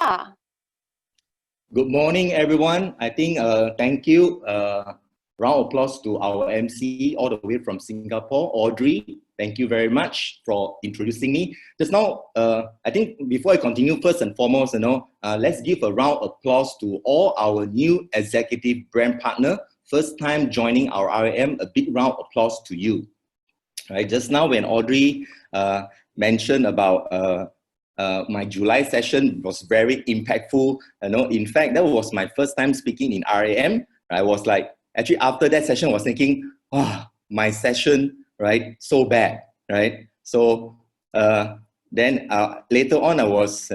Pk. Good morning, everyone. I think, thank you. Round of applause to our MC all the way from Singapore, Audrey. Thank you very much for introducing me. Just now, I think before I continue, first and foremost, let's give a round of applause to all our new executive brand partner. First time joining our RM, a big round of applause to you. Right, just now when Audrey mentioned about my July session was very impactful. In fact, that was my first time speaking in RAM. I was like, actually after that session, I was thinking, oh, my session, right, so bad, right? So then later on, I was,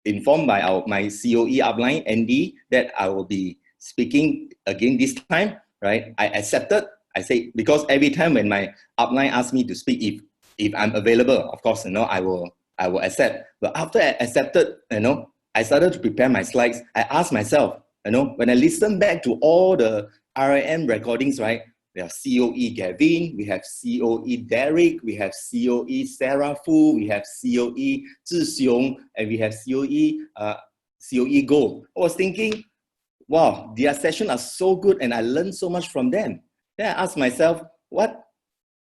informed by my COE upline, Andy, that I will be speaking again this time, right? I accepted. I say, because every time when my upline asks me to speak, if I'm available, of course, I will accept. But after I accepted, I started to prepare my slides. I asked myself, when I listen back to all the RAM recordings, right? We have COE Gavin, we have COE Derek, we have COE Sarah Fu, we have COE Zhi and we have COE Go. I was thinking, wow, their sessions are so good and I learned so much from them. Then I asked myself, what?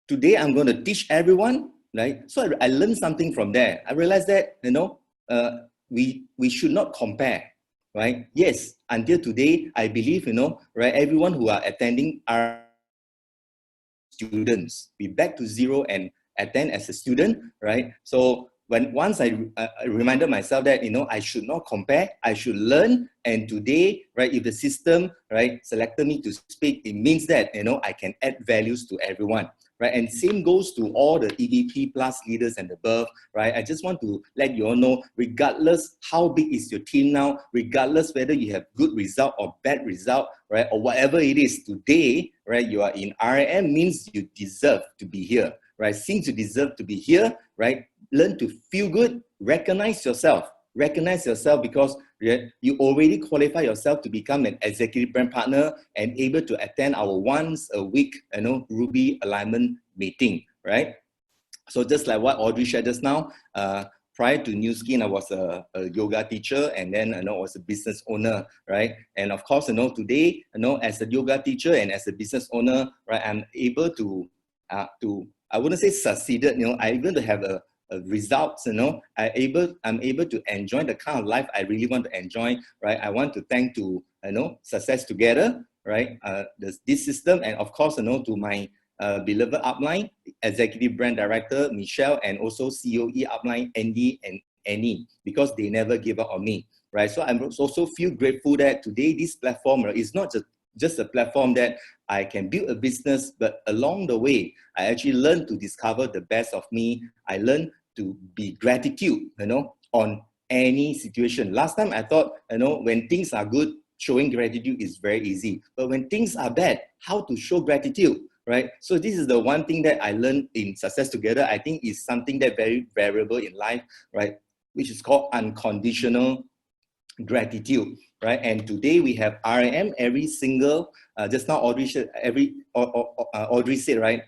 Today I'm going to teach everyone, right? So I learned something from there. I realized that, we should not compare, right? Yes, until today, I believe, right, everyone who are attending are students. We back to zero and attend as a student, right? So once I reminded myself that, I should not compare, I should learn. And today, right, if the system, right, selected me to speak, it means that, I can add values to everyone. Right, and same goes to all the EVP plus leaders and above, right? I just want to let you all know, regardless how big is your team now, regardless whether you have good result or bad result, right, or whatever it is today, right, you are in RM means you deserve to be here, right? Since you deserve to be here, right, learn to feel good, recognize yourself because you already qualify yourself to become an executive brand partner and able to attend our once a week, Ruby alignment meeting, right? So just like what Audrey shared just now, prior to New Skin, I was a yoga teacher and then I was a business owner, right? And of course, today, as a yoga teacher and as a business owner, right, I'm able to I wouldn't say succeeded, I'm able to have a results, I'm able to enjoy the kind of life I really want to enjoy, right? I want to thank to, Success Together, right? This system, and of course, to my beloved upline, Executive Brand Director, Michelle, and also COE upline, Andy and Annie, because they never give up on me, right? So I'm also feel grateful that today this platform is not just a platform that I can build a business, but along the way, I actually learned to discover the best of me. I learned to be gratitude, on any situation. Last time I thought, when things are good, showing gratitude is very easy. But when things are bad, how to show gratitude, right? So this is the one thing that I learned in Success Together. I think is something that very variable in life, right? Which is called unconditional gratitude, right? And today we have RM every single, just now Audrey said, Audrey said, right?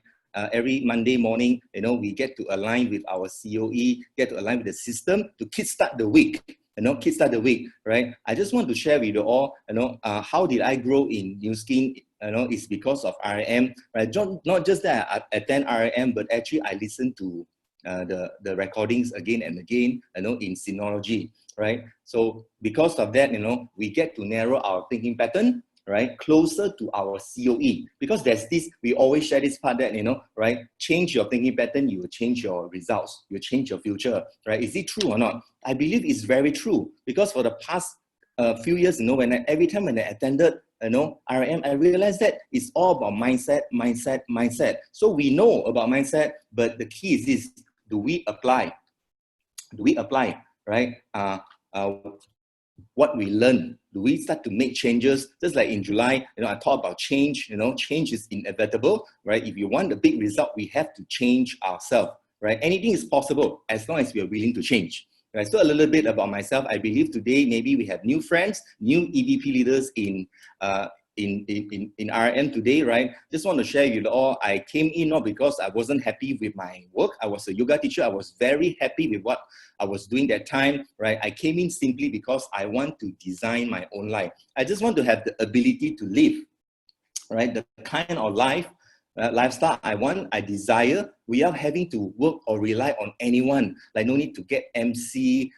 Every Monday morning, we get to align with our COE, get to align with the system to kickstart the week, kickstart the week, right? I just want to share with you all, how did I grow in New Skin? It's because of RM, right? Not just that I attend RM, but actually I listen to the recordings again and again, in Synology, right? So because of that, we get to narrow our thinking pattern, right, closer to our COE. Because there's this, we always share this part that, right, change your thinking pattern, you will change your results, you change your future, right? Is it true or not? I believe it's very true, because for the past few years, every time when I attended, RM, I realized that it's all about mindset. So we know about mindset, but the key is this: do we apply? Right? What we learn, do we start to make changes? Just like in July, I talked about change. Change is inevitable, right? If you want a big result, we have to change ourselves, right? Anything is possible as long as we are willing to change, right? So a little bit about myself. I believe today maybe we have new friends, new EVP leaders in in RM today, right? Just want to share with you all, I came in not because I wasn't happy with my work. I was a yoga teacher. I was very happy with what I was doing that time, right? I came in simply because I want to design my own life. I just want to have the ability to live, right? The kind of lifestyle I want, I desire, without having to work or rely on anyone. Like no need to get MC,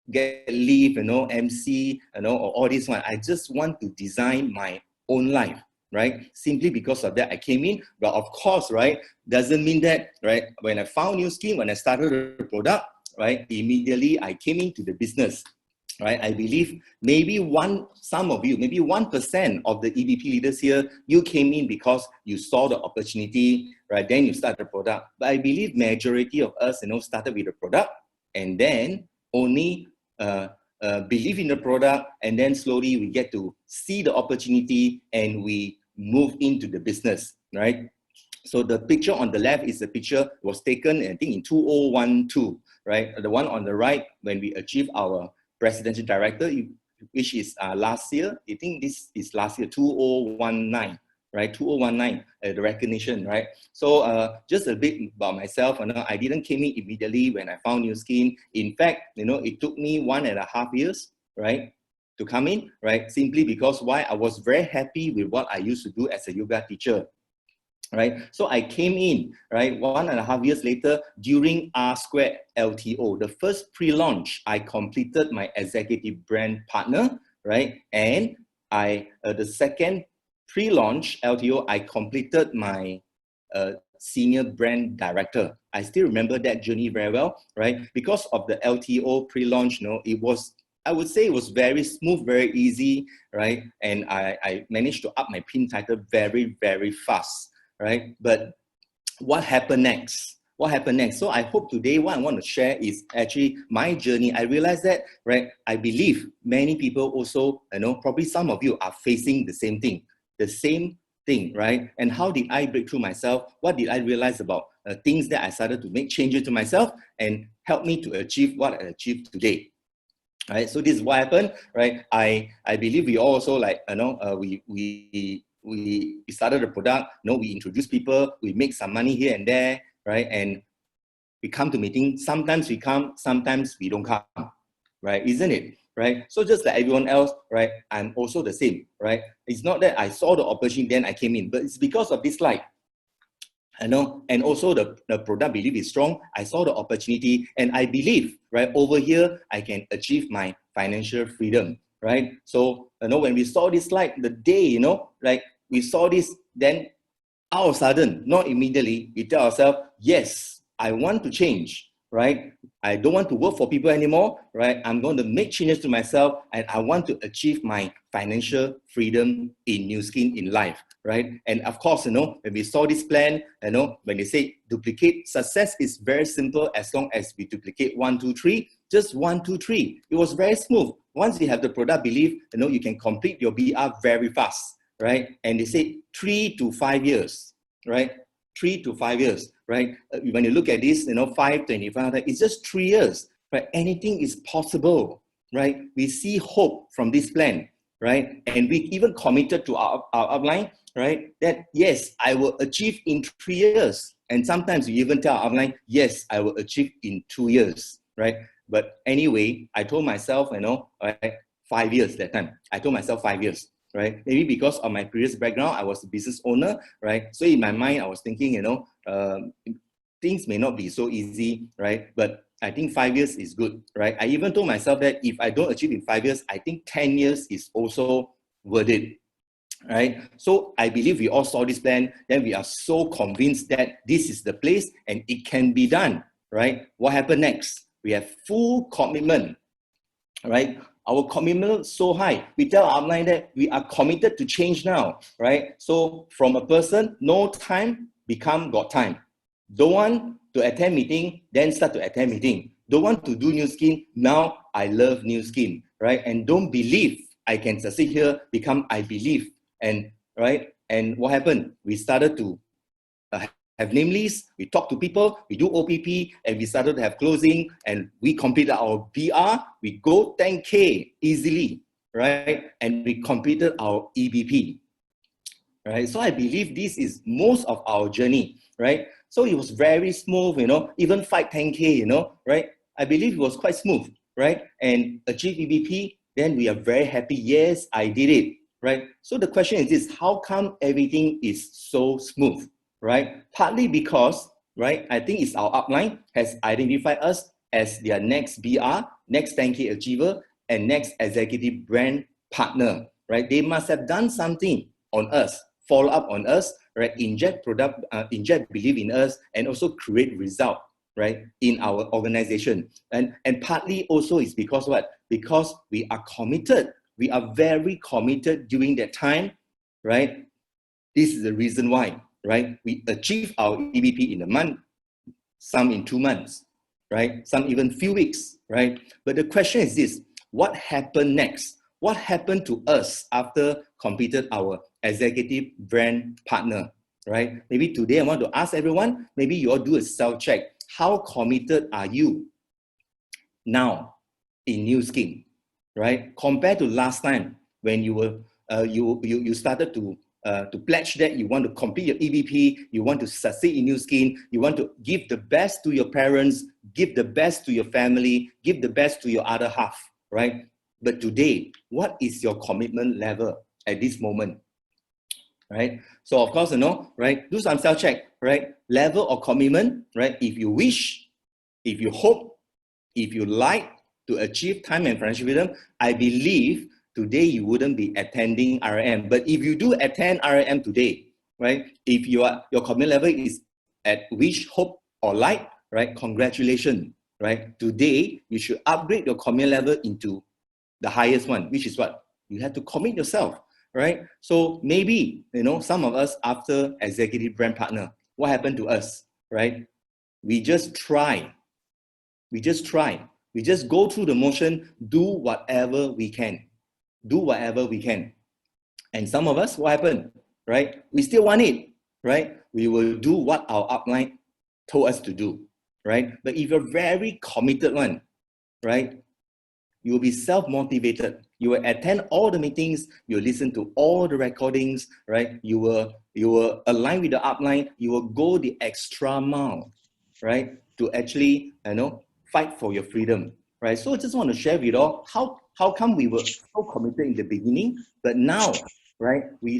get leave, MC, or all this one. I just want to design my own life, right? Simply because of that, I came in. But of course, right, doesn't mean that, right, when I found new scheme, when I started the product, right, immediately I came into the business. Right, I believe maybe some of you, maybe 1% of the EVP leaders here, you came in because you saw the opportunity, right? Then you start the product. But I believe majority of us, started with the product and then only believe in the product, and then slowly we get to see the opportunity and we move into the business, right? So the picture on the left is the picture was taken, I think, in 2012, right? The one on the right, when we achieved our presidential director, which is last year. I think this is last year, 2019, right? 2019, the recognition, right? So just a bit about myself. I didn't came in immediately when I found New Skin. In fact, it took me 1.5 years, right, to come in, right? Simply because why? I was very happy with what I used to do as a yoga teacher. Right, so I came in, right, 1.5 years later during R Square LTO, the first pre-launch. I completed my executive brand partner, right, and the second pre-launch LTO, I completed my senior brand director. I still remember that journey very well, right, because of the LTO pre-launch. It was, I would say, it was very smooth, very easy, right, and I managed to up my pin title very, very fast. Right? But what happened next? What happened next? So I hope today what I want to share is actually my journey. I realized that, right, I believe many people also, probably some of you are facing the same thing, right? And how did I break through myself? What did I realize about things that I started to make changes to myself and help me to achieve what I achieved today? Right? So this is what happened, right? I believe we also we started the product, we introduce people, we make some money here and there, right? And we come to meeting. Sometimes we come, sometimes we don't come, right? Isn't it? Right? So just like everyone else, right? I'm also the same, right? It's not that I saw the opportunity, then I came in, but it's because of this slide. And also the product belief is strong. I saw the opportunity and I believe, right, over here, I can achieve my financial freedom, right? So, when we saw this slide, the day, like we saw this, then all of a sudden, not immediately, we tell ourselves, yes, I want to change, right? I don't want to work for people anymore, right? I'm going to make changes to myself and I want to achieve my financial freedom in New Skin in life, right? And of course, when we saw this plan, when they say duplicate, success is very simple as long as we duplicate 1, 2, 3, just 1, 2, 3. It was very smooth. Once you have the product belief, you can complete your BR very fast, right? And they say 3 to 5 years, right? 3 to 5 years, right? When you look at this, 5, 25, it's just 3 years, right? Anything is possible, right? We see hope from this plan, right? And we even committed to our upline, right? That yes, I will achieve in 3 years. And sometimes we even tell our upline, yes, I will achieve in 2 years, right? But anyway, I told myself, right, 5 years that time. I told myself 5 years. Right? Maybe because of my previous background, I was a business owner, right? So in my mind, I was thinking, things may not be so easy, right? But I think 5 years is good, right? I even told myself that if I don't achieve in 5 years, I think 10 years is also worth it, right? So I believe we all saw this plan, then we are so convinced that this is the place and it can be done, right? What happened next? We have full commitment, right? Our commitment is so high. We tell our upline that we are committed to change now, right? So from a person, no time, become got time. Don't want to attend meeting, then start to attend meeting. Don't want to do New Skin, now I love New Skin, right? And don't believe I can succeed here, become I believe. And right? And what happened? We started to have name lists, we talk to people, we do OPP, and we started to have closing, and we completed our BR, we go 10K easily, right? And we completed our EBP, right? So I believe this is most of our journey, right? So it was very smooth, even fight 10K, right? I believe it was quite smooth, right? And achieve EBP, then we are very happy. Yes, I did it, right? So the question is this, how come everything is so smooth, right? Partly because, right, I think it's our upline has identified us as their next BR, next 10K achiever, and next executive brand partner, right? They must have done something on us, follow up on us, right? Inject belief in us, and also create result, right, in our organization. And partly also is because what? Because we are committed. We are very committed during that time, right? This is the reason why, right? We achieve our EBP in a month, some in 2 months, right? Some even few weeks, right? But the question is this, what happened next? What happened to us after completed our executive brand partner, right? Maybe today I want to ask everyone, maybe you all do a self-check. How committed are you now in New Skin, right? Compared to last time when you were you started to pledge that you want to complete your EBP, you want to succeed in New Skin, you want to give the best to your parents, give the best to your family, give the best to your other half, right? But today, what is your commitment level at this moment, right? So of course, right, do some self-check, right? Level of commitment, right? If you wish, if you hope, if you like to achieve time and financial freedom, I believe today you wouldn't be attending RM. But if you do attend RM today, right? If your commitment level is at wish, hope, or like, right? Congratulations, right? Today, you should upgrade your commitment level into the highest one, which is what? You have to commit yourself, right? So maybe, some of us after executive brand partner, what happened to us, right? We just try. We just go through the motion, do whatever we can. Do whatever we can. And some of us, what happened, right? We still want it, right? We will do what our upline told us to do, right? But if you're very committed one, right? You will be self-motivated. You will attend all the meetings. You will listen to all the recordings, right? You will align with the upline. You will go the extra mile, right? To actually, fight for your freedom, right? So I just want to share with you all how come we were so committed in the beginning, but now, right? We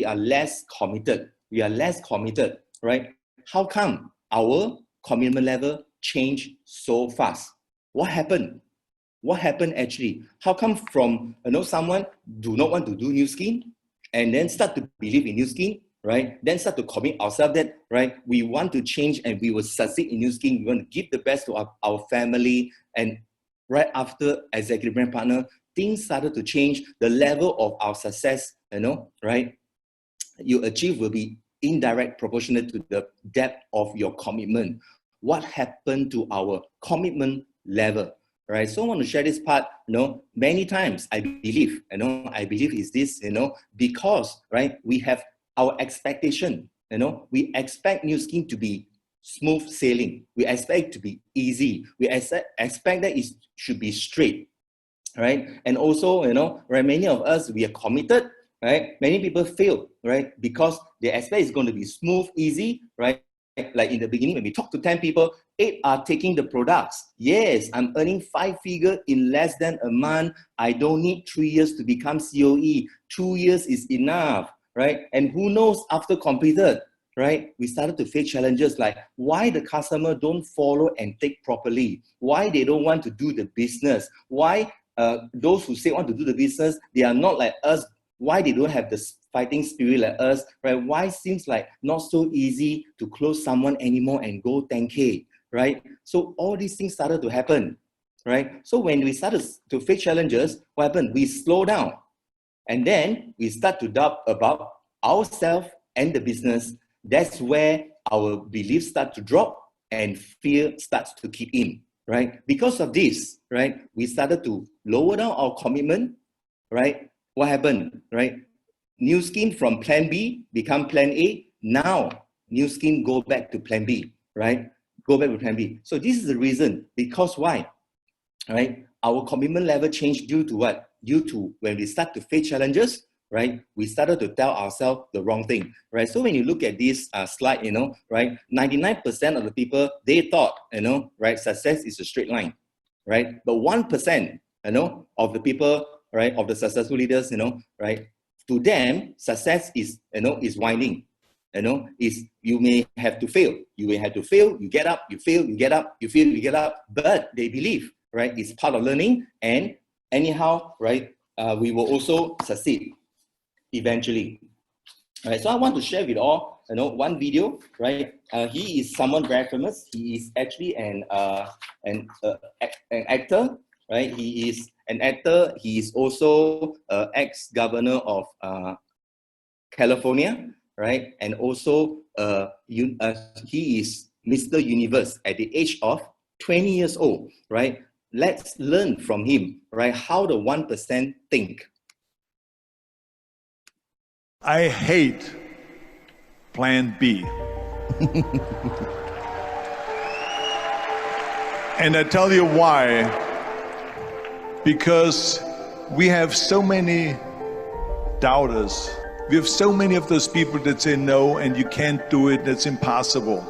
are less committed. We are less committed, right? How come our commitment level changed so fast? What happened? What happened actually? How come from someone do not want to do New Skin and then start to believe in New Skin, right? Then start to commit ourselves that, right, we want to change and we will succeed in New Skin. We want to give the best to our family. And right after executive brand partner, things started to change. The level of our success, right, you achieve will be indirect proportionate to the depth of your commitment. What happened to our commitment level? Right, so I want to share this part. Many times I believe is this, because, right, we have our expectation. We expect New Skin to be smooth sailing. We expect it to be easy. We expect that it should be straight, right? And also, right, many of us, we are committed, right? Many people fail, right, because they expect it's going to be smooth, easy, right? Like in the beginning, when we talk to 10 people, 8 are taking the products. Yes, I'm earning 5 figures in less than a month. I don't need 3 years to become COE. 2 years is enough, right? And who knows after completed, right? We started to face challenges like why the customer don't follow and take properly, why they don't want to do the business, why those who say want to do the business, they are not like us, why they don't have the fighting spirit like us, right? Why seems like not so easy to close someone anymore and go 10K, right? So all these things started to happen, right? So when we started to face challenges, what happened? We slow down. And then we start to doubt about ourselves and the business. That's where our beliefs start to drop and fear starts to kick in, right? Because of this, right, we started to lower down our commitment, right? What happened, right? New Skin from plan B become plan A. Now, New Skin go back to plan B, right? Go back to plan B. So this is the reason. Because why? right? Our commitment level changed due to what? Due to when we start to face challenges, right? We started to tell ourselves the wrong thing, right? So when you look at this slide, right? 99% of the people, they thought, right? Success is a straight line, right? But 1%, of the people, right? Of the successful leaders, right? To them, success is, is winding. Is you may have to fail. You may have to fail, you get up, you fail, you get up, you fail, you get up. But they believe, right, it's part of learning, and anyhow, right, we will also succeed eventually. All right, so I want to share with all, one video, right? He is someone very famous. He is actually an actor, right? He is an actor. He is also ex-governor of California, right? And also he is Mr. Universe at the age of 20 years old, right? Let's learn from him, right? How the 1% think. I hate plan B. And I tell you why. Because we have so many doubters. We have so many of those people that say no, and you can't do it, that's impossible.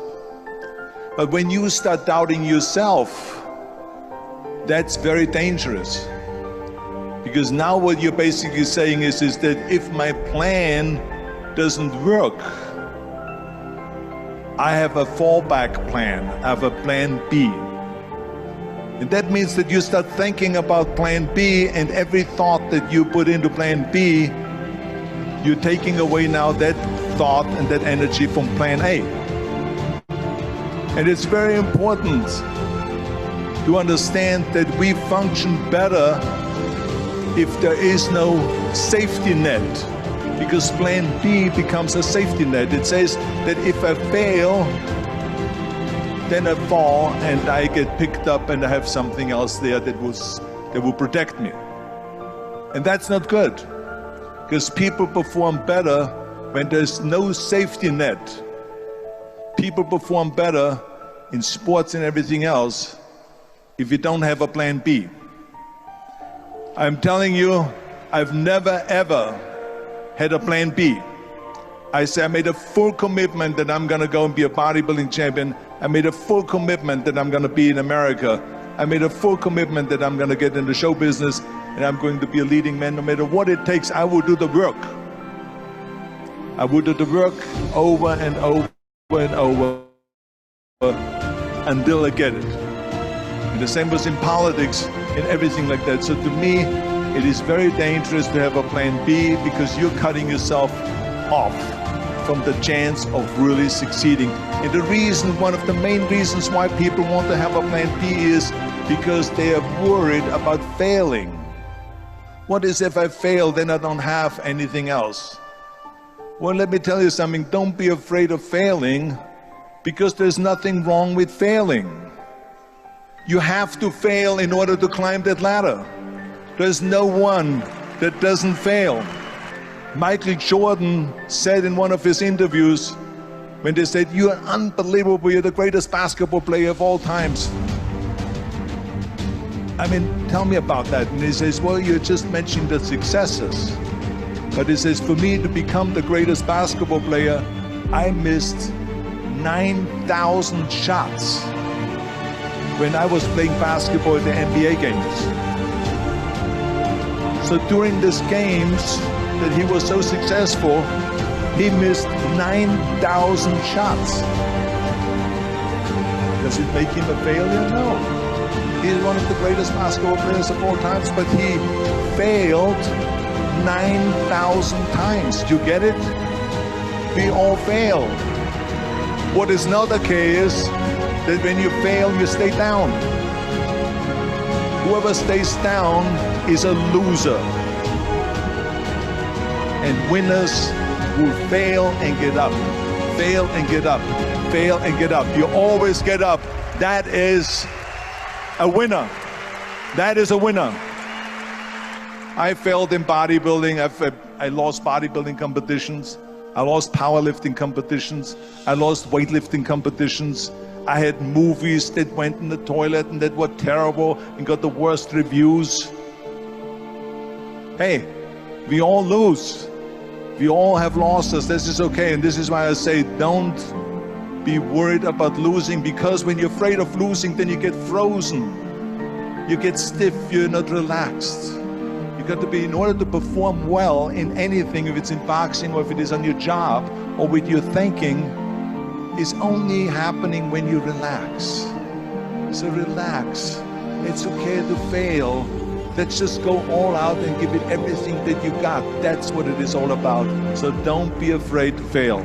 But when you start doubting yourself, that's very dangerous. Because now what you're basically saying is that if my plan doesn't work, I have a fallback plan, I have a plan B. And that means that you start thinking about plan B, and every thought that you put into plan B, you're taking away now that thought and that energy from plan A. And it's very important to understand that we function better if there is no safety net, because plan B becomes a safety net. It says that if I fail, then I fall and I get picked up and I have something else there that will protect me. And that's not good, because people perform better when there's no safety net. People perform better in sports and everything else if you don't have a plan B. I'm telling you, I've never ever had a plan B. I say I made a full commitment that I'm gonna go and be a bodybuilding champion. I made a full commitment that I'm gonna be in America. I made a full commitment that I'm gonna get in the show business and I'm going to be a leading man. No matter what it takes, I will do the work. I will do the work over and over and over until I get it. And the same was in politics and everything like that. So to me, it is very dangerous to have a plan B, because you're cutting yourself off from the chance of really succeeding. And the reason, one of the main reasons why people want to have a plan B is because they are worried about failing. What is if I fail, then I don't have anything else? Well, let me tell you something, don't be afraid of failing, because there's nothing wrong with failing. You have to fail in order to climb that ladder. There's no one that doesn't fail. Michael Jordan said in one of his interviews, when they said, "You're unbelievable, you're the greatest basketball player of all times." I mean, tell me about that. And he says, well, you just mentioned the successes. But he says, for me to become the greatest basketball player, I missed 9,000 shots when I was playing basketball at the NBA games. So during these games that he was so successful, he missed 9,000 shots. Does it make him a failure? No. He's one of the greatest basketball players of all times, but he failed 9,000 times. Do you get it? We all fail. What is not okay is that when you fail, you stay down. Whoever stays down is a loser. And winners will fail and get up, fail and get up, fail and get up. You always get up. That is a winner. That is a winner. I failed in bodybuilding. I lost bodybuilding competitions. I lost powerlifting competitions. I lost weightlifting competitions. I had movies that went in the toilet and that were terrible and got the worst reviews. Hey, we all lose. We all have losses. This is okay. And this is why I say don't be worried about losing, because when you're afraid of losing, then you get frozen. You get stiff. You're not relaxed. You got to be, in order to perform well in anything, if it's in boxing or if it is on your job or with your thinking, is only happening when you relax. So relax. It's okay to fail. Let's just go all out and give it everything that you got. That's what it is all about. So don't be afraid to fail.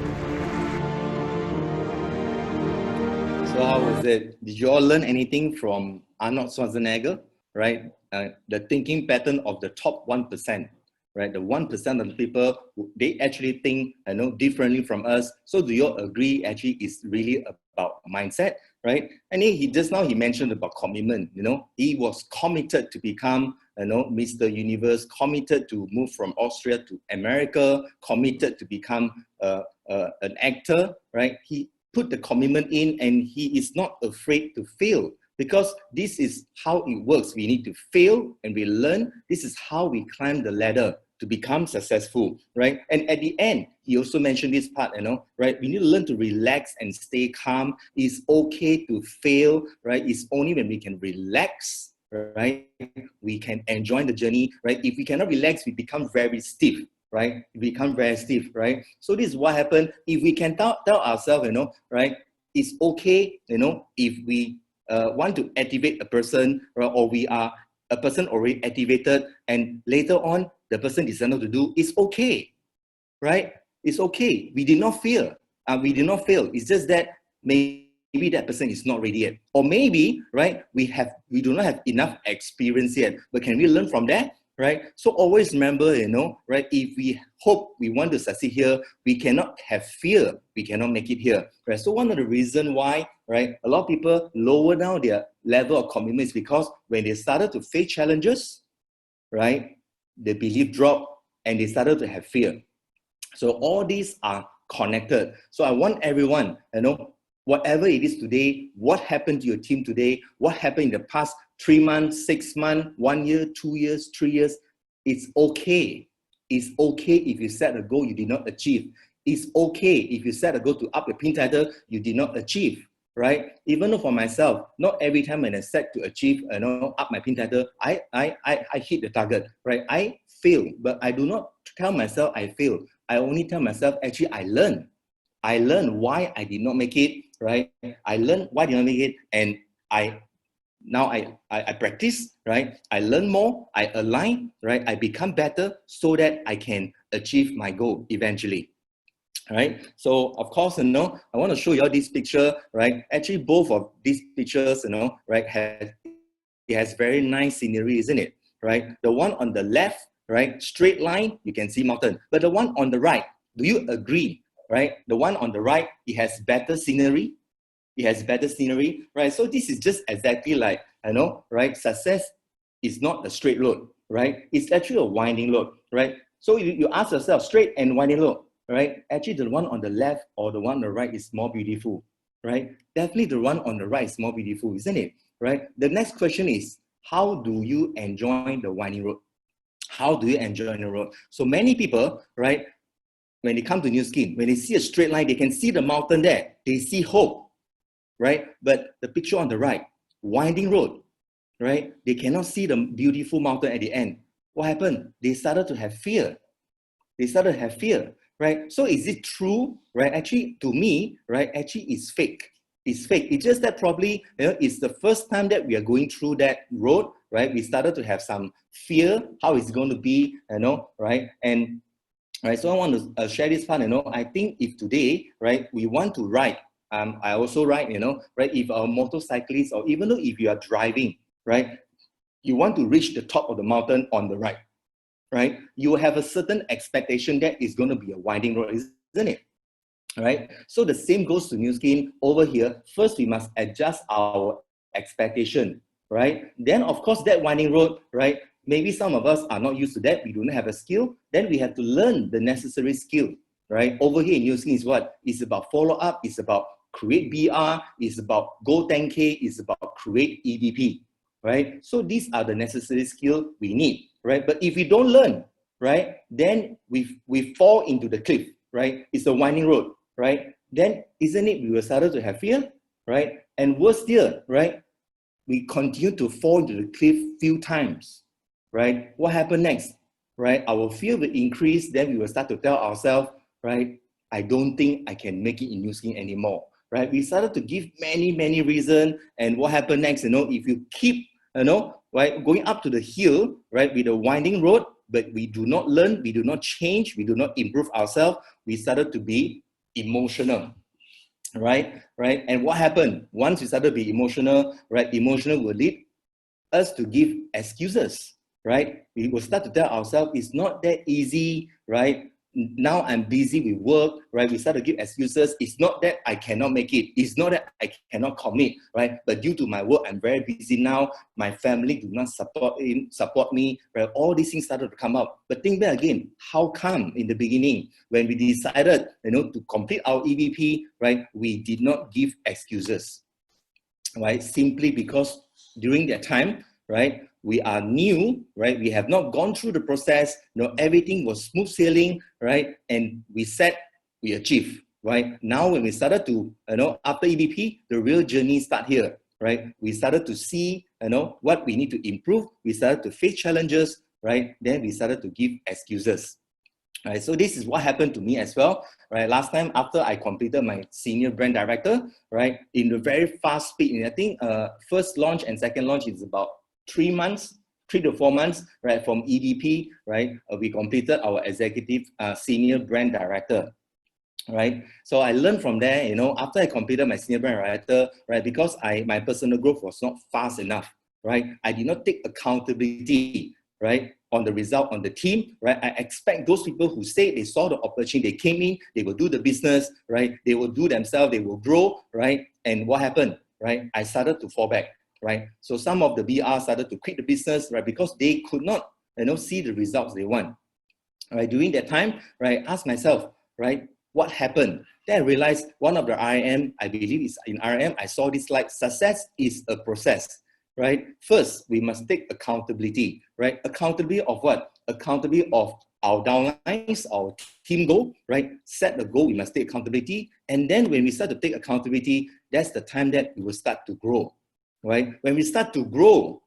So how was it? Did you all learn anything from Arnold Schwarzenegger, right? The thinking pattern of the top 1%, right? The 1% of the people, they actually think, differently from us. So do you all agree actually it's really about mindset, right? And he just now he mentioned about commitment, he was committed to become, Mr. Universe, committed to move from Austria to America, committed to become an actor, right? He put the commitment in and he is not afraid to fail, because this is how it works. We need to fail and we learn. This is how we climb the ladder to become successful, right? And at the end, he also mentioned this part, right? We need to learn to relax and stay calm. It's okay to fail, right? It's only when we can relax, right, we can enjoy the journey, right? If we cannot relax, we become very stiff, right? We become very stiff, right? So this is what happened. If we can tell ourselves, right, it's okay, if we want to activate a person, right, or we are a person already activated and later on the person decided to do, it's okay, right? It's okay. We did not fear. We did not fail. It's just that maybe that person is not ready yet. Or maybe, right, we do not have enough experience yet. But can we learn from that? Right? So always remember, right, if we hope we want to succeed here, we cannot have fear. We cannot make it here. Right? So one of the reasons why, right, a lot of people lower down their level of commitment is because when they started to face challenges, right, their belief dropped and they started to have fear. So all these are connected. So I want everyone, whatever it is today, what happened to your team today, what happened in the past 3 months, 6 months, 1 year, 2 years, 3 years, it's okay. It's okay if you set a goal you did not achieve. It's okay if you set a goal to up your pin title you did not achieve, right? Even though for myself, not every time when I set to achieve, up my pin title, I hit the target, right? I fail, but I do not tell myself I fail. I only tell myself, actually, I learned. I learned why I did not make it, right? I learned why I did not make it, and now I practice, right? I learn more, I align, right? I become better so that I can achieve my goal eventually. Right? So of course, I want to show you all this picture, right? Actually, both of these pictures, right, it has very nice scenery, isn't it? Right? The one on the left, right, straight line, you can see mountain. But the one on the right, do you agree? Right? The one on the right, it has better scenery. It has better scenery, right? So this is just exactly like, right? Success is not a straight road, right? It's actually a winding road, right? So you ask yourself, straight and winding road, right? Actually, the one on the left or the one on the right is more beautiful, right? Definitely the one on the right is more beautiful, isn't it? Right? The next question is, how do you enjoy the winding road? How do you enjoy the road? So many people, right, when they come to New Skin, when they see a straight line, they can see the mountain there. They see hope, right? But the picture on the right, winding road, right? They cannot see the beautiful mountain at the end. What happened? They started to have fear. They started to have fear, right? So is it true, right? Actually, to me, right, actually it's fake. It's fake. It's just that probably, it's the first time that we are going through that road, right? We started to have some fear, how it's going to be, right? And right, so I want to share this part, I think if today, right, we want to ride, I also ride, right, if a motorcyclist or even though if you are driving, right, you want to reach the top of the mountain on the right, right, you have a certain expectation that it's going to be a winding road, isn't it? Right? So the same goes to New Skin over here. First, we must adjust our expectation, right? Then, of course, that winding road, right? Maybe some of us are not used to that. We do not have a skill. Then we have to learn the necessary skill, right? Over here in New Skin is what? It's about follow-up. It's about create BR, it's about go 10K, it's about create EVP, right? So these are the necessary skills we need, right? But if we don't learn, right, then we fall into the cliff, right? It's a winding road, right? Then isn't it we will start to have fear, right? And worse still, right? We continue to fall into the cliff few times, right? What happened next, right? Our fear will increase, then we will start to tell ourselves, right, I don't think I can make it in New Skin anymore, right? We started to give many reasons, and what happened next, if you keep, right, going up to the hill, right, with a winding road, but we do not learn, we do not change, we do not improve ourselves, we started to be emotional, right? And what happened? Once we started to be emotional, right, emotional will lead us to give excuses, right? We will start to tell ourselves it's not that easy, right? Now I'm busy with work, right? We start to give excuses. It's not that I cannot make it. It's not that I cannot commit, right? But due to my work, I'm very busy now. My family do not support me, right? All these things started to come up. But think back again, how come in the beginning, when we decided, to complete our EVP, right? We did not give excuses, right? Simply because during that time, right, we are new, right? We have not gone through the process. Everything was smooth sailing, right? And we said we achieved, right? Now when we started to, after EVP, the real journey start here, right? We started to see, what we need to improve. We started to face challenges, right? Then we started to give excuses. Right, so this is what happened to me as well, right? Last time after I completed my senior brand director, right, in the very fast speed, I think first launch and second launch is about 3 months, 3 to 4 months, right, from EVP, right, we completed our executive senior brand director, right? So I learned from there, after I completed my senior brand director, right, because my personal growth was not fast enough, right? I did not take accountability, right, on the result on the team, right? I expect those people who say they saw the opportunity, they came in, they will do the business, right? They will do themselves, they will grow, right? And what happened, right? I started to fall back, right? So some of the BR started to quit the business, right? Because they could not, see the results they want, right? During that time, right, I asked myself, right, what happened? Then I realized one of the RM, I believe is in RM, I saw this slide, success is a process, right? First, we must take accountability, right? Accountability of what? Accountability of our downlines, our team goal, right? Set the goal, we must take accountability. And then when we start to take accountability, that's the time that we will start to grow, right? When we start to grow,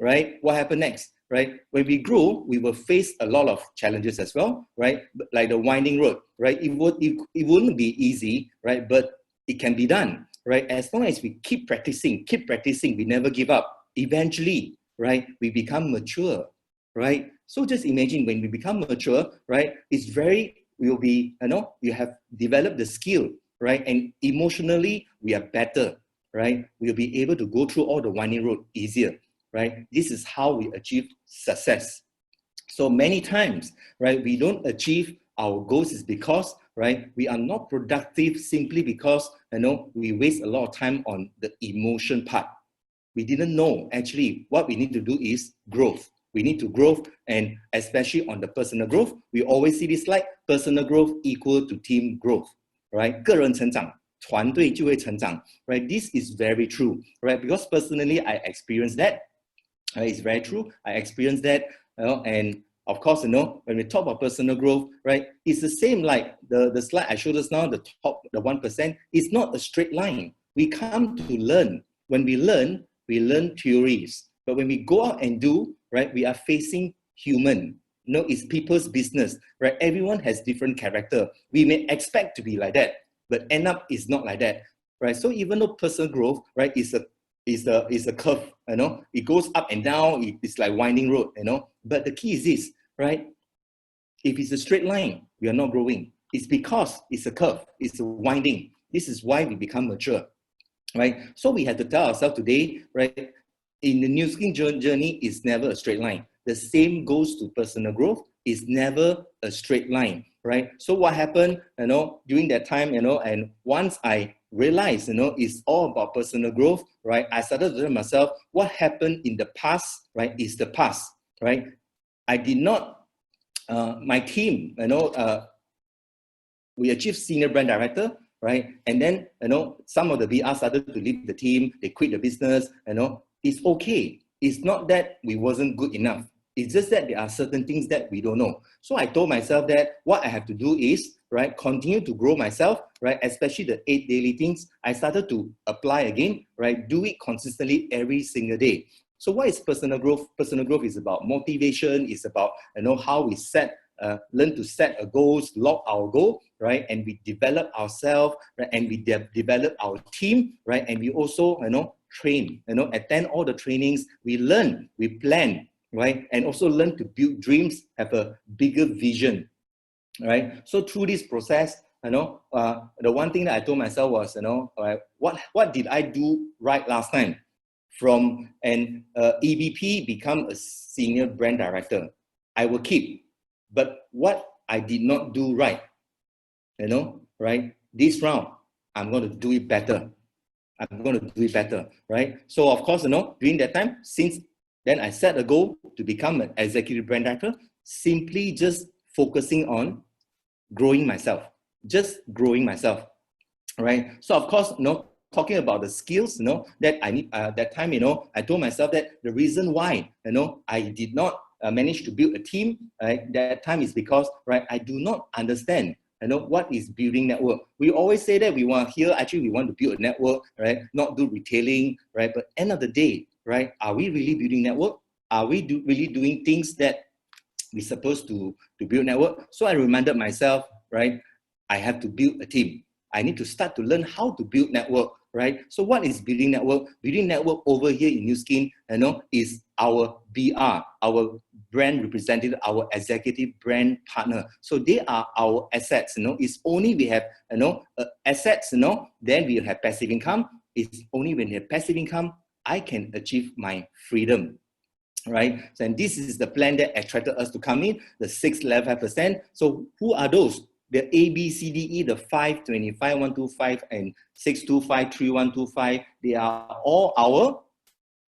right, what happened next, right? When we grow, we will face a lot of challenges as well, right? Like the winding road, right? It wouldn't be easy, right? But it can be done, right? As long as we keep practicing, we never give up. Eventually, right, we become mature, right? So just imagine when we become mature, right, we'll be, you have developed the skill, right? And emotionally, we are better, right? We'll be able to go through all the winding road easier, right? This is how we achieve success. So many times, right, we don't achieve our goals is because, right, we are not productive simply because, we waste a lot of time on the emotion part. We didn't know actually what we need to do is growth. We need to grow, and especially on the personal growth, we always see this slide, personal growth equal to team growth, right? 个人成长，团队就会成长, right? This is very true, right? Because personally, I experienced that. It's very true. I experienced that, and of course, when we talk about personal growth, right, it's the same like the slide I showed us now, the top, the 1%, it's not a straight line. We come to learn. When we learn theories. But when we go out and do, right, we are facing human. It's people's business, right? Everyone has different character. We may expect to be like that, but end up is not like that, right? So even though personal growth, right, is a curve, it goes up and down, it's like winding road, But the key is this, right? If it's a straight line, we are not growing. It's because it's a curve, it's a winding. This is why we become mature, right? So we have to tell ourselves today, right? In the New Skin journey, it's never a straight line. The same goes to personal growth. It's never a straight line, right? So what happened, during that time, and once I realized, it's all about personal growth, right? I started to tell myself, what happened in the past, right, is the past, right? I did not, my team, we achieved senior brand director, right? And then, some of the BR started to leave the team, they quit the business, it's okay. It's not that we wasn't good enough. It's just that there are certain things that we don't know. So I told myself that what I have to do is, right, continue to grow myself, right, especially the 8 daily things. I started to apply again, right, do it consistently every single day. So what is personal growth? Personal growth is about motivation, it's about, how we learn to set a goals, log our goal, right? And we develop ourselves, right? And we develop our team, right? And we also, train, attend all the trainings, we learn, we plan, right? And also learn to build dreams, have a bigger vision, right? So through this process, the one thing that I told myself was, what did I do right last time? From an EVP become a senior brand director, I will keep. But what I did not do right, right? This round, I'm going to do it better. I'm going to do it better, right? So of course, during that time, since then I set a goal to become an executive brand director, simply just focusing on growing myself, just growing myself, right? So of course, talking about the skills, that I need, that time, I told myself that the reason why, I did not manage to build a team, right, that time is because, right, I do not understand, what is building network. We always say that we want to build a network, right, not do retailing, right? But end of the day, right, are we really building network? Are we really doing things that we're supposed to build network? So I reminded myself, right, I have to build a team. I need to start to learn how to build network, right? So what is building network? Building network over here in New Skin, is our BR, our brand representative, our executive brand partner. So they are our assets, It's only we have, assets, then we have passive income. It's only when we have passive income, I can achieve my freedom, right? So, and this is the plan that attracted us to come in, the 6.11%. So who are those? The A, B, C, D, E, the 5, 25, 125, and 625, 3125, they are all our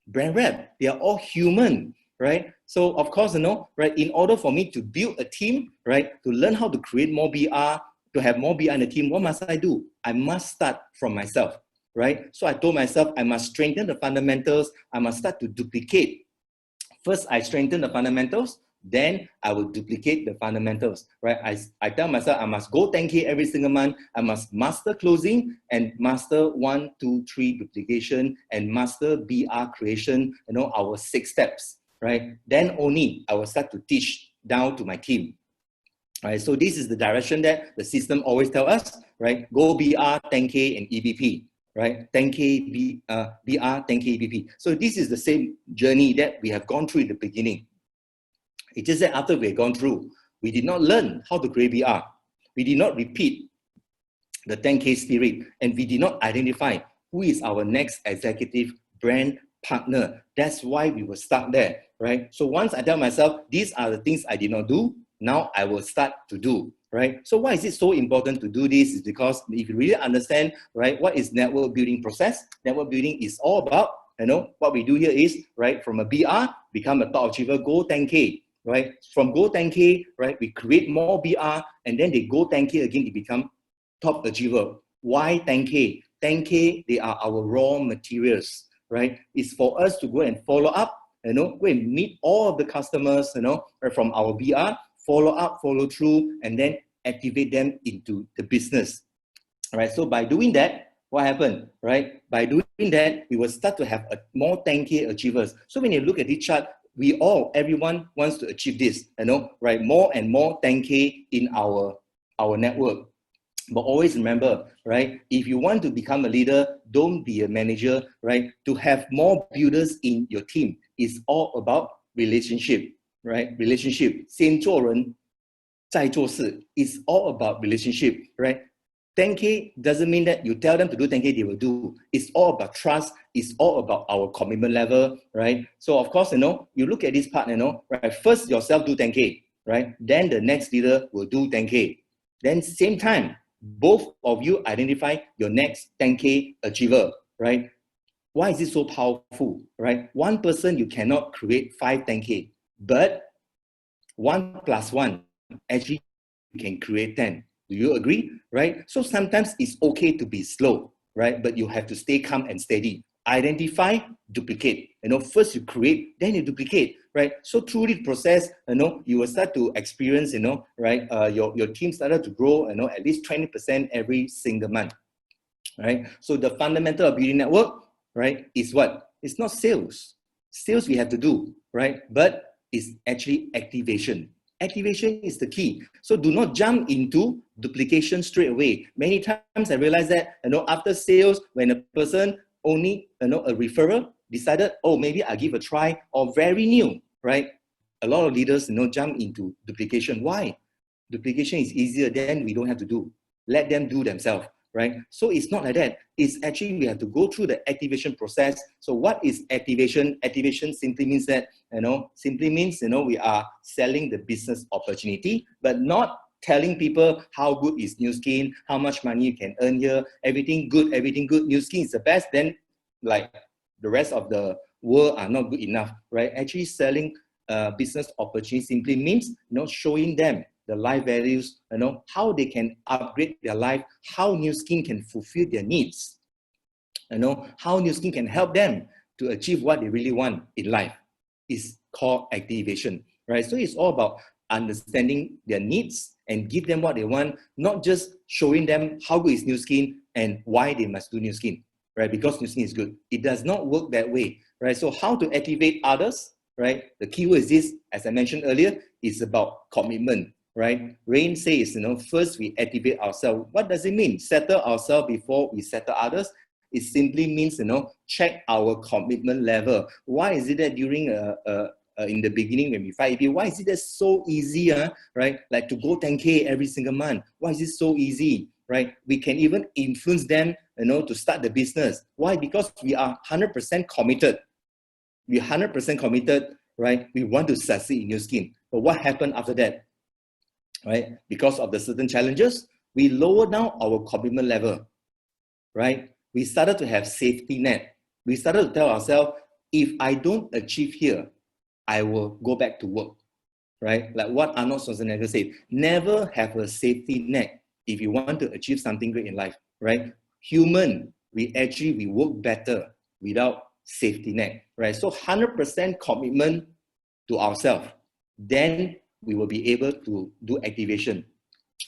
brand rep. They are all human, right? So of course, right, in order for me to build a team, right, to learn how to create more BR, to have more BR in the team, what must I do? I must start from myself, right? So I told myself I must strengthen the fundamentals. I must start to duplicate. First, I strengthen the fundamentals, then I will duplicate the fundamentals, right? I tell myself I must go 10K every single month. I must master closing and master 1, 2, 3 duplication and master BR creation, our 6 steps, right? Then only I will start to teach down to my team. Right, so this is the direction that the system always tell us, right? Go BR, 10K and EVP, right? 10K BR, 10K EVP. So this is the same journey that we have gone through in the beginning. It's just that after we have gone through, we did not learn how to create BR. We did not repeat the 10K spirit, and we did not identify who is our next executive brand partner. That's why we were stuck there, right? So once I tell myself, these are the things I did not do, now I will start to do, right? So why is it so important to do this? Is because if you really understand, right, what is network building process? Network building is all about, what we do here is, right, from a BR, become a top achiever, go 10K, right? From go 10K, right, we create more BR, and then they go 10K again, they become top achiever. Why 10K? 10K, they are our raw materials, right? It's for us to go and follow up, go and meet all of the customers, right, from our BR, follow up, follow through, and then activate them into the business. All right, so by doing that, what happened, right? By doing that, we will start to have more 10K achievers. So when you look at this chart, everyone wants to achieve this, right? More and more 10K in our network. But always remember, right? If you want to become a leader, don't be a manager, right? To have more builders in your team is all about relationship, right? Relationship. 先做人，再做事. It's all about relationship, right? 10K doesn't mean that you tell them to do 10K, they will do. It's all about trust. It's all about our commitment level, right? So of course, you look at this part, right? First yourself do 10K, right? Then the next leader will do 10K. Then same time, both of you identify your next 10K achiever, right? Why is it so powerful, right? One person, you cannot create 5 10K, but 1 + 1, actually, you can create 10. Do you agree? Right? So sometimes it's okay to be slow, right? But you have to stay calm and steady. Identify, duplicate. First you create, then you duplicate, right? So through this process, you will start to experience, right? Your team started to grow, at least 20% every single month, right? So the fundamental of building network, right, is what? It's not sales. Sales we have to do, right? But it's actually activation. Activation is the key. So do not jump into duplication straight away. Many times I realize that, after sales, when a person only, a referral decided, oh, maybe I'll give a try, or very new, right? A lot of leaders, jump into duplication. Why? Duplication is easier, then we don't have to do. Let them do themselves, right? So it's not like that. It's actually, we have to go through the activation process. So what is activation? Activation simply means that, we are selling the business opportunity, but not telling people how good is New Skin, how much money you can earn here, everything good, New Skin is the best, then like the rest of the world are not good enough, right? Actually selling business opportunity simply means, showing them the life values, how they can upgrade their life, how New Skin can fulfill their needs, how New Skin can help them to achieve what they really want in life. Is called activation, right? So it's all about understanding their needs and give them what they want, not just showing them how good is New Skin and why they must do New Skin, right? Because New Skin is good. It does not work that way, right? So how to activate others, right? The keyword is this, as I mentioned earlier, is about commitment, right? Rain says, first we activate ourselves. What does it mean? Settle ourselves before we settle others. It simply means, check our commitment level. Why is it that during in the beginning when we fight AP, why is it that so easy, right? Like to go 10K every single month. Why is it so easy, right? We can even influence them, to start the business. Why? Because we are 100% committed. We're 100% committed, right? We want to succeed in New Skin. But what happened after that, right? Because of the certain challenges, we lower down our commitment level, right? We started to have safety net. We started to tell ourselves, if I don't achieve here, I will go back to work, right? Like what Arnold Schwarzenegger said, never have a safety net if you want to achieve something great in life, right? Human, we work better without safety net, right? So 100% commitment to ourselves, then we will be able to do activation,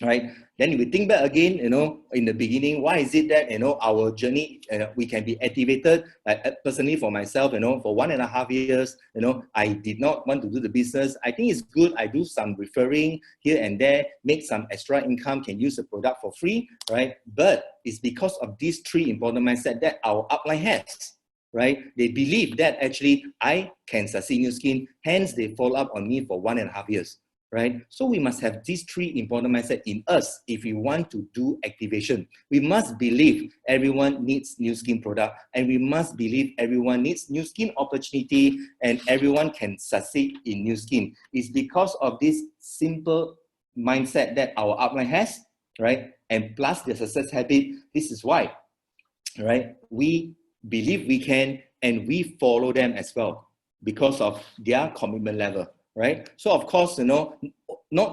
right? Then if we think back again, in the beginning, why is it that, our journey, we can be activated? Personally for myself, for 1.5 years, I did not want to do the business. I think it's good. I do some referring here and there, make some extra income, can use the product for free, right? But it's because of these three important mindset that our upline has, right? They believe that actually I can succeed New Skin, hence they follow up on me for 1.5 years. Right? So we must have these three important mindset in us if we want to do activation. We must believe everyone needs New Skin product, and we must believe everyone needs New Skin opportunity, and everyone can succeed in New Skin. It's because of this simple mindset that our upline has, right? And plus the success habit, this is why, right? We believe we can, and we follow them as well because of their commitment level. Right? So of course, not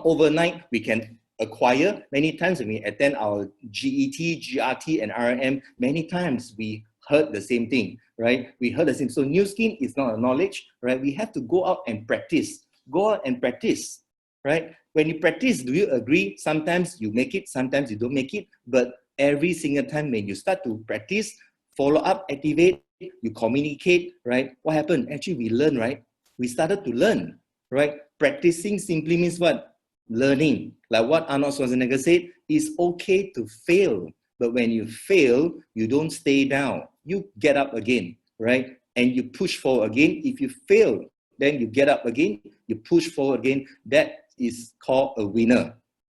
overnight we can acquire. Many times when we attend our GET, GRT, and RM, many times we heard the same thing, right? We heard the same. So New Skin is not a knowledge, right? We have to go out and practice. Go out and practice, right? When you practice, do you agree? Sometimes you make it, sometimes you don't make it. But every single time when you start to practice, follow up, activate, you communicate, right? What happened? Actually, we learn, right? We started to learn. Right? Practicing simply means what? Learning. Like what Arnold Schwarzenegger said, it's okay to fail. But when you fail, you don't stay down. You get up again, right? And you push forward again. If you fail, then you get up again, you push forward again. That is called a winner.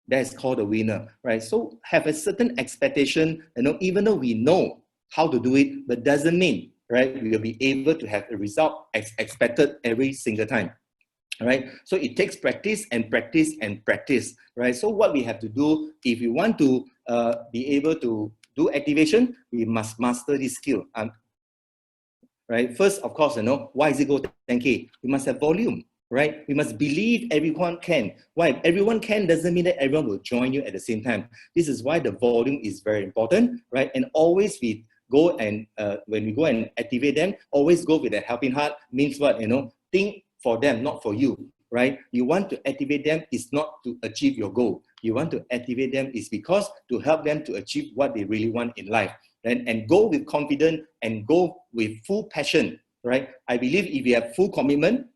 That's called a winner, right? So have a certain expectation, even though we know how to do it, but doesn't mean, right, we will be able to have a result as expected every single time. Right? So it takes practice and practice and practice, right? So what we have to do, if we want to be able to do activation, we must master this skill. Right? First, of course, why is it go 10K? We must have volume. right? We must believe everyone can. Why? Everyone can doesn't mean that everyone will join you at the same time. This is why the volume is very important, right? And always we go and when we go and activate them, always go with a helping heart. Means what? Think for them, not for you, right? You want to activate them is not to achieve your goal. You want to activate them is because to help them to achieve what they really want in life. And go with confidence and go with full passion, right? I believe if you have full commitment,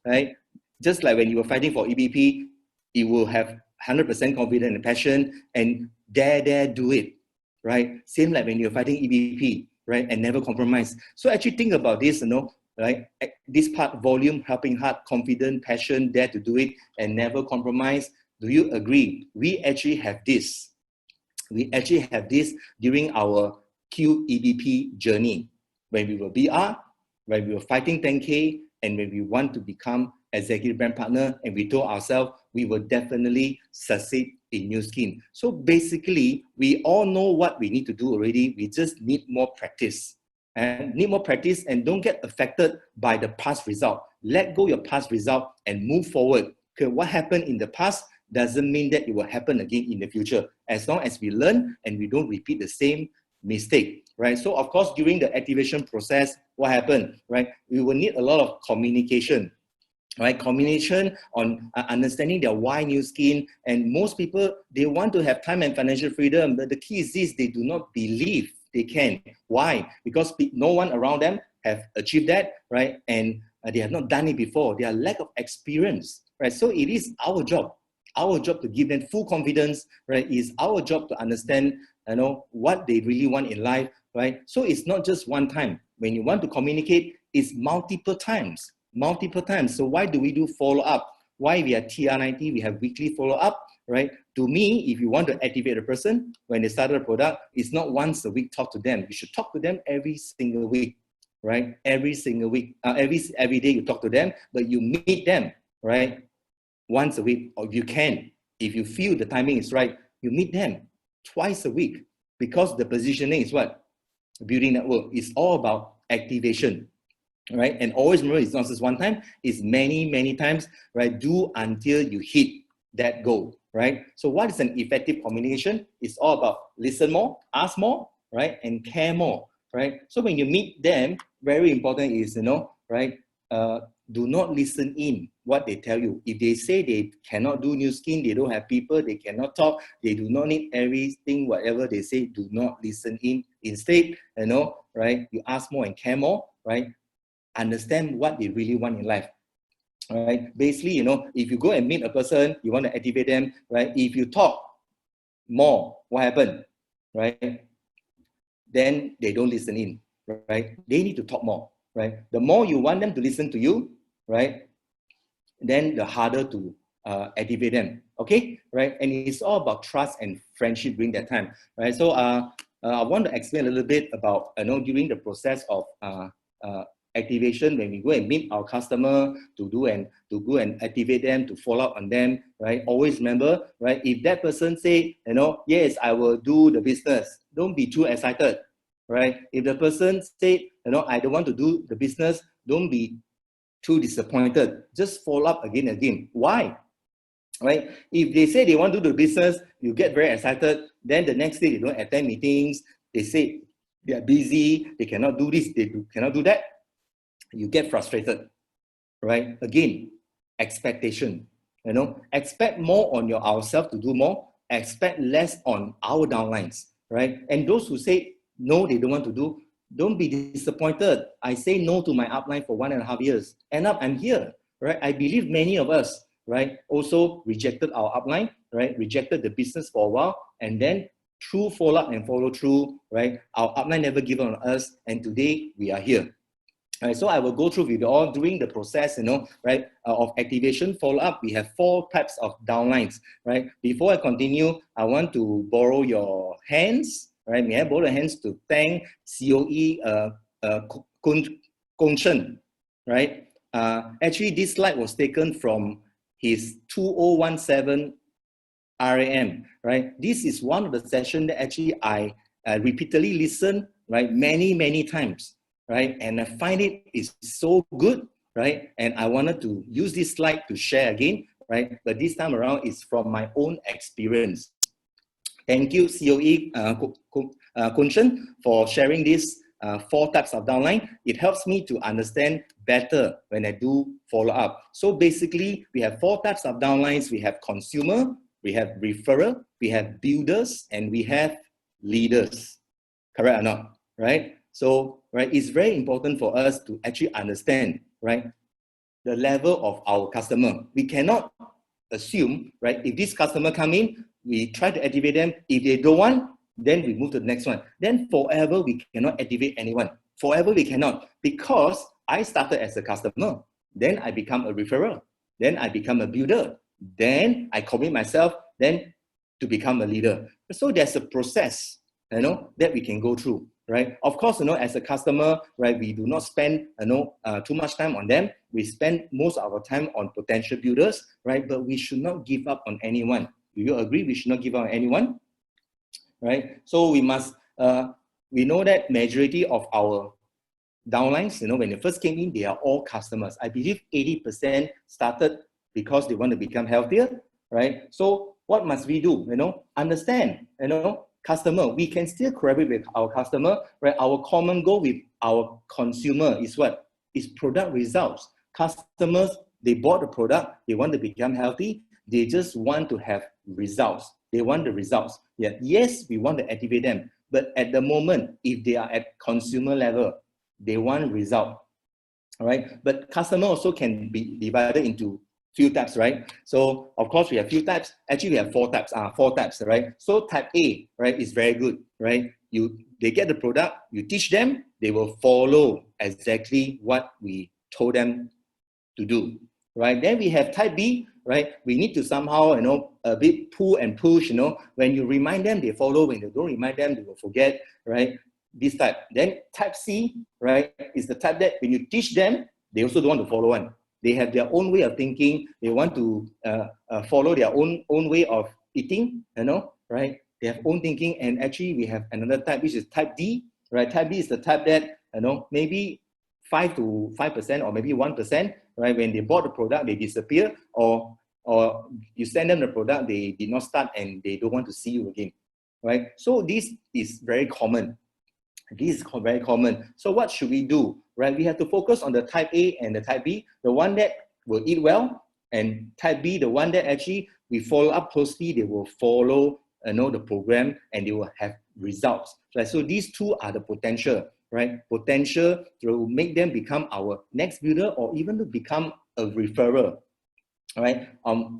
right? Just like when you were fighting for EBP, you will have 100% confidence and passion and dare do it, right? Same like when you're fighting EBP, right? And never compromise. So actually think about this, right? This part, volume, helping heart, confident, passion, dare to do it, and never compromise. Do you agree? We actually have this. We actually have this during our QEBP journey. When we were BR, when we were fighting 10K, and when we want to become executive brand partner, and we told ourselves we will definitely succeed in Nu Skin. So basically, we all know what we need to do already. We just need more practice. And need more practice and don't get affected by the past result. Let go your past result and move forward. Okay, what happened in the past doesn't mean that it will happen again in the future. As long as we learn and we don't repeat the same mistake, right? So of course, during the activation process, what happened, right? We will need a lot of communication, right? Communication on understanding their why Nu Skin. And most people, they want to have time and financial freedom, but the key is this: they do not believe they can. Why? Because no one around them have achieved that, right? And they have not done it before. Their lack of experience, right? So it is our job to give them full confidence, right? It's our job to understand, what they really want in life, right? So it's not just one time. When you want to communicate, it's multiple times. So why do we do follow-up? Why we are TR90, we have weekly follow-up, right? To me, if you want to activate a person when they started a product, it's not once a week talk to them. You should talk to them every single week, right? Every single week, every day you talk to them, but you meet them, right? Once a week, or if you feel the timing is right, you meet them twice a week, because the positioning is what? Building network. It's all about activation, right? And always remember, it's not just one time, it's many times, right? Do until you hit that goal, right? So what is an effective communication? It's all about listen more, ask more, right? And care more, right? So when you meet them, very important is, right? Do not listen in what they tell you. If they say they cannot do Nu Skin, they don't have people, they cannot talk, they do not need everything, whatever they say, do not listen in. Instead, right? You ask more and care more, right? Understand what they really want in life, right? Basically, if you go and meet a person, you want to activate them, right? If you talk more, what happened, right? Then they don't listen in, right? They need to talk more, right? The more you want them to listen to you, right? Then the harder to activate them, okay? Right? And it's all about trust and friendship during that time, right? So I want to explain a little bit about, during the process of activation, when we go and meet our customer to go and activate them, to follow up on them, right? Always remember, right? If that person say, yes, I will do the business, don't be too excited, right? If the person say, I don't want to do the business, don't be too disappointed. Just follow up again. Why? Right? If they say they want to do the business, you get very excited. Then the next day they don't attend meetings. They say they are busy. They cannot do this. They cannot do that. You get frustrated, right? Again, expectation. Expect more on ourselves to do more. Expect less on our downlines, right? And those who say no, they don't want to do, don't be disappointed. I say no to my upline for 1.5 years. End up, I'm here, right? I believe many of us, right, also rejected our upline, right? Rejected the business for a while, and then through follow-up and follow-through, right, our upline never given on us, and today we are here. All right, so I will go through with you all during the process, right, of activation follow-up. We have 4 types of downlines, right? Before I continue, I want to borrow your hands, right? May I borrow your hands to thank COE Kong Chen, right? Actually, this slide was taken from his 2017 RAM, right? This is one of the sessions that actually I repeatedly listen, right, many times, right? And I find it is so good, right? And I wanted to use this slide to share again, right? But this time around, it's from my own experience. Thank you, COE Kunshan, for sharing these 4 types of downline. It helps me to understand better when I do follow-up. So basically, we have 4 types of downlines. We have consumer, we have referrer, we have builders, and we have leaders. Correct or not? Right? So, right, it's very important for us to actually understand, right, the level of our customer. We cannot assume, right, if this customer come in, we try to activate them. If they don't want, then we move to the next one. Then forever, we cannot activate anyone. Forever, we cannot, because I started as a customer. Then I become a referrer. Then I become a builder. Then I commit myself, then to become a leader. So there's a process, you know, that we can go through, right? Of course, you know, as a customer, right, we do not spend, you know, too much time on them. We spend most of our time on potential builders, right? But we should not give up on anyone. Do you agree? We should not give up on anyone, right? So we must, we know that majority of our downlines, you know, when they first came in, they are all customers. I believe 80% started because they want to become healthier, right? So what must we do? You know, understand, you know, customer. We can still collaborate with our customer, right? Our common goal with our consumer is what? Is product results. Customers, they bought the product, they want to become healthy, they just want to have results. They want the results. Yeah. Yes, we want to activate them, but at the moment, if they are at consumer level, they want result. All right. But customer also can be divided into few types, right? So of course we have few types. Actually, we have 4 types. 4 types, right? So type A, right, is very good, right? They get the product, you teach them, they will follow exactly what we told them to do, right? Then we have type B, right? We need to somehow, you know, a bit pull and push, you know. When you remind them, they follow. When you don't remind them, they will forget, right? This type. Then type C, right, is the type that when you teach them, they also don't want to follow one. They have their own way of thinking. They want to follow their own way of eating, you know, right? They have own thinking. And actually, we have another type, which is type D, right? Type D is the type that, you know, maybe 5% or maybe 1%, right? When they bought the product, they disappear, or you send them the product, they did not start and they don't want to see you again, right? So this is very common. This is very common. So what should we do, right? We have to focus on the type A and the type B, the one that will eat well, and type B, the one that actually we follow up closely, they will follow, you know, the program and they will have results, right? So these 2 are the potential, right? Potential to make them become our next builder or even to become a referrer, right?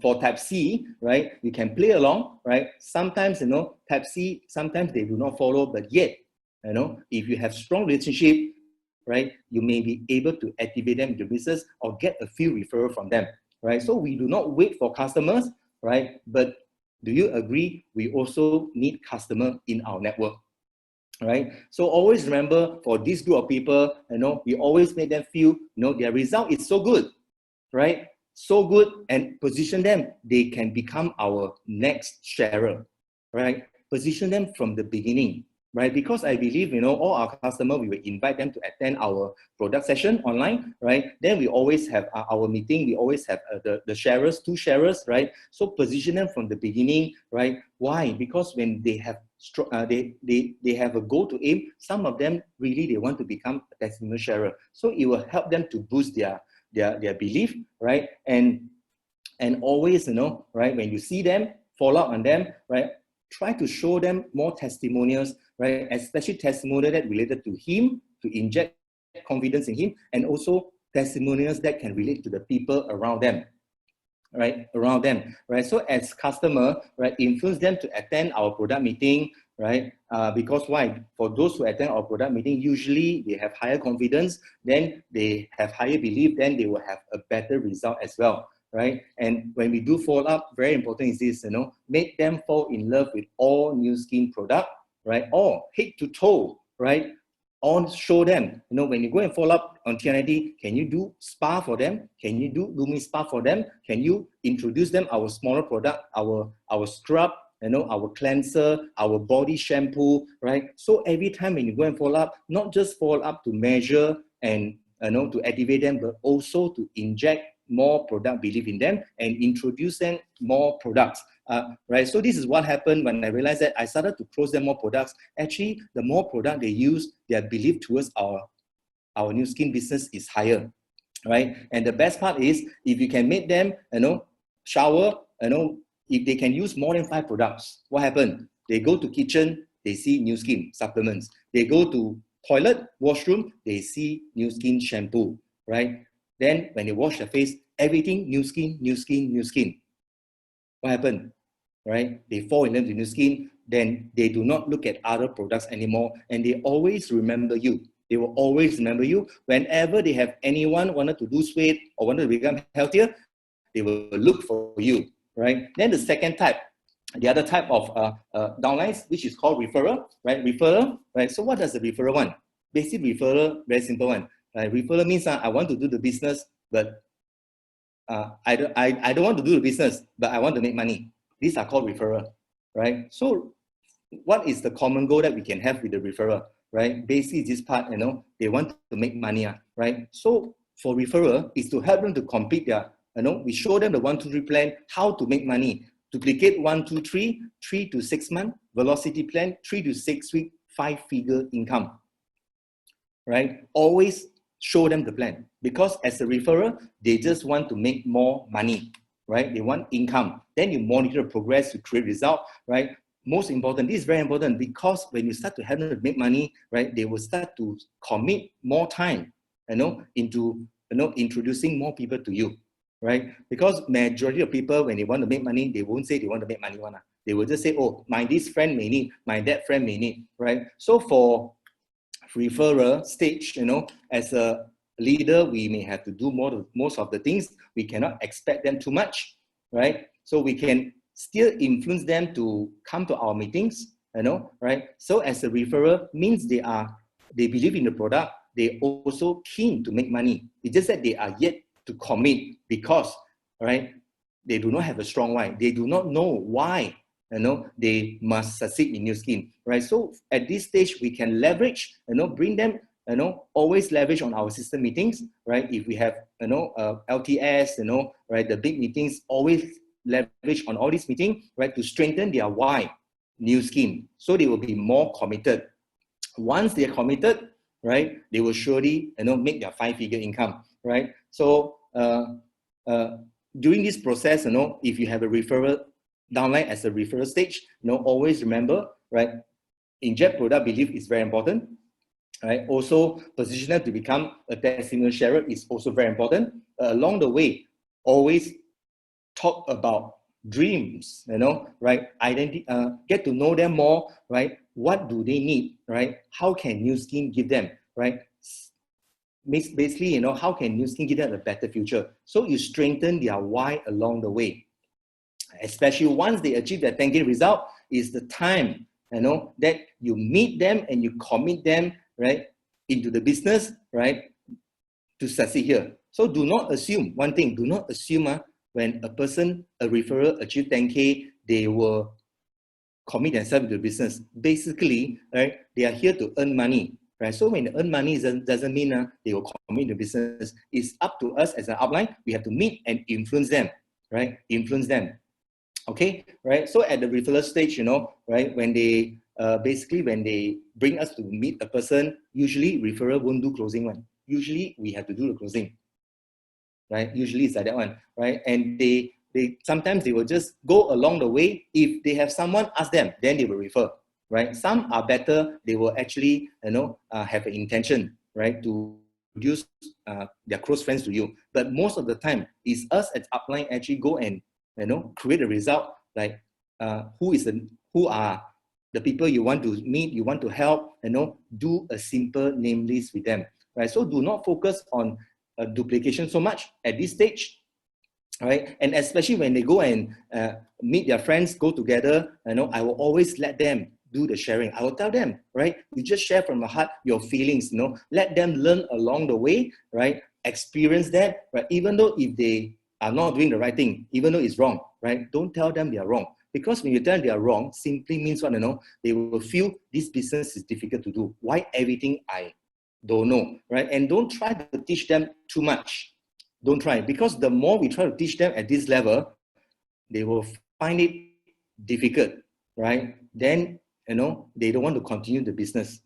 For type C, right, you can play along, right? Sometimes, you know, type C, sometimes they do not follow, but yet, you know, if you have strong relationship, right, you may be able to activate them in the business or get a few referrals from them, right? So we do not wait for customers, right? But do you agree? We also need customer in our network, right? So always remember, for this group of people, you know, we always make them feel, you know, their result is so good, right? So good, and position them. They can become our next sharer, right? Position them from the beginning, right? Because I believe, you know, all our customers, we will invite them to attend our product session online, right? Then we always have our meeting. We always have the sharers, 2 sharers, right? So position them from the beginning, right? Why? Because when they have they have a goal to aim, some of them really, they want to become a testimonial sharer. So it will help them to boost their belief, right? And always, you know, right, when you see them, follow up on them, right? Try to show them more testimonials, right? Especially testimonials that related to him, to inject confidence in him, and also testimonials that can relate to the people around them, right? Around them, right? So as customer, right, influence them to attend our product meeting, right? Because why? For those who attend our product meeting, usually they have higher confidence, then they have higher belief, then they will have a better result as well, right? And when we do follow up, very important is this, you know, make them fall in love with all new skin product, right? Or head to toe, right? On show them, you know, when you go and follow up on TNID, can you do spa for them? Can you do Lumi spa for them? Can you introduce them our smaller product, our scrub, you know, our cleanser, our body shampoo, right? So every time when you go and follow up, not just follow up to measure and to activate them, but also to inject more product belief in them and introduce them more products. Right. So this is what happened when I realized that I started to close them more products. Actually, the more product they use, their belief towards our new skin business is higher. Right. And the best part is if you can make them, shower, if they can use more than 5 products, what happened? They go to kitchen, they see new skin supplements. They go to toilet, washroom, they see new skin shampoo, right? Then when they wash their face, everything new skin, new skin, new skin. What happened? Right? They fall in love with new skin, then they do not look at other products anymore, and they always remember you. They will always remember you. Whenever they have anyone wanted to lose weight or wanted to become healthier, they will look for you, right? Then the second type, the other type of downlines, which is called referral, right? Referral, right? So what does the referral want? Basic referral, very simple one. Right? Referral means I want to do the business, but I don't want to do the business, but I want to make money. These are called referral, right? So what is the common goal that we can have with the referral, right? Basically, this part, they want to make money, right? So for referral is to help them to complete their, we show them the 1, 2, 3 plan, how to make money. Duplicate 1, 2, 3, 3 to 6 month, velocity plan, 3 to 6 week, 5-figure income, right? Always show them the plan, because as a referrer, they just want to make more money, right? They want income. Then you monitor progress to create result, right? Most important, this is very important, because when you start to have them make money, right, they will start to commit more time, into, introducing more people to you, right? Because majority of people, when they want to make money, they won't say they want to make money. They will just say, oh, my this friend may need, my that friend may need, right? So for referral stage, as a leader, we may have to do most of the things. We cannot expect them too much, right? So we can still influence them to come to our meetings, right? So as a referrer means they believe in the product. They also keen to make money. It's just that they are yet to commit because, right, they do not have a strong why. They do not know why, they must succeed in new skin, right? So at this stage, we can leverage, bring them, always leverage on our system meetings, right? If we have, LTS, right, the big meetings, always leverage on all these meetings, right, to strengthen their why, new skin. So they will be more committed. Once they are committed, right, they will surely, make their 5-figure income, right? So during this process, if you have a referral downline as a referral stage, always remember, right, inject product belief is very important, right? Also, position them to become a testimonial sharer is also very important. Along the way, always talk about dreams, right? Get to know them more, right? What do they need, right? How can new skin give them, right? Basically, how can new skin give them a better future? So you strengthen their why along the way. Especially once they achieve their 10K result, is the time, that you meet them and you commit them, right, into the business, right, to succeed here. So do not assume, one thing, do not assume when a referrer achieve 10K, they will commit themselves to the business. Basically, right, they are here to earn money, right? So when they earn money, doesn't mean they will commit to business. It's up to us as an upline. We have to meet and influence them, right? Influence them. Okay, right? So at the referral stage, right, when they when they bring us to meet a person, usually referral won't do closing one. Usually we have to do the closing, right? Usually it's like that one, right? And they sometimes they will just go along the way. If they have someone, ask them, then they will refer, right? Some are better. They will actually, have an intention, right, to introduce their close friends to you. But most of the time, it's us as upline actually go and create a result, like who are the people you want to meet, you want to help, do a simple name list with them, right? So do not focus on duplication so much at this stage, right? And especially when they go and meet their friends, go together, I will always let them do the sharing. I will tell them, right? You just share from the heart your feelings, let them learn along the way, right? Experience that, right? Even though if they are not doing the right thing, even though it's wrong, right? Don't tell them they are wrong. Because when you tell them they are wrong, simply means what, they will feel this business is difficult to do. Why everything I don't know, right? And don't try to teach them too much. Don't try, because the more we try to teach them at this level, they will find it difficult, right? Then, they don't want to continue the business.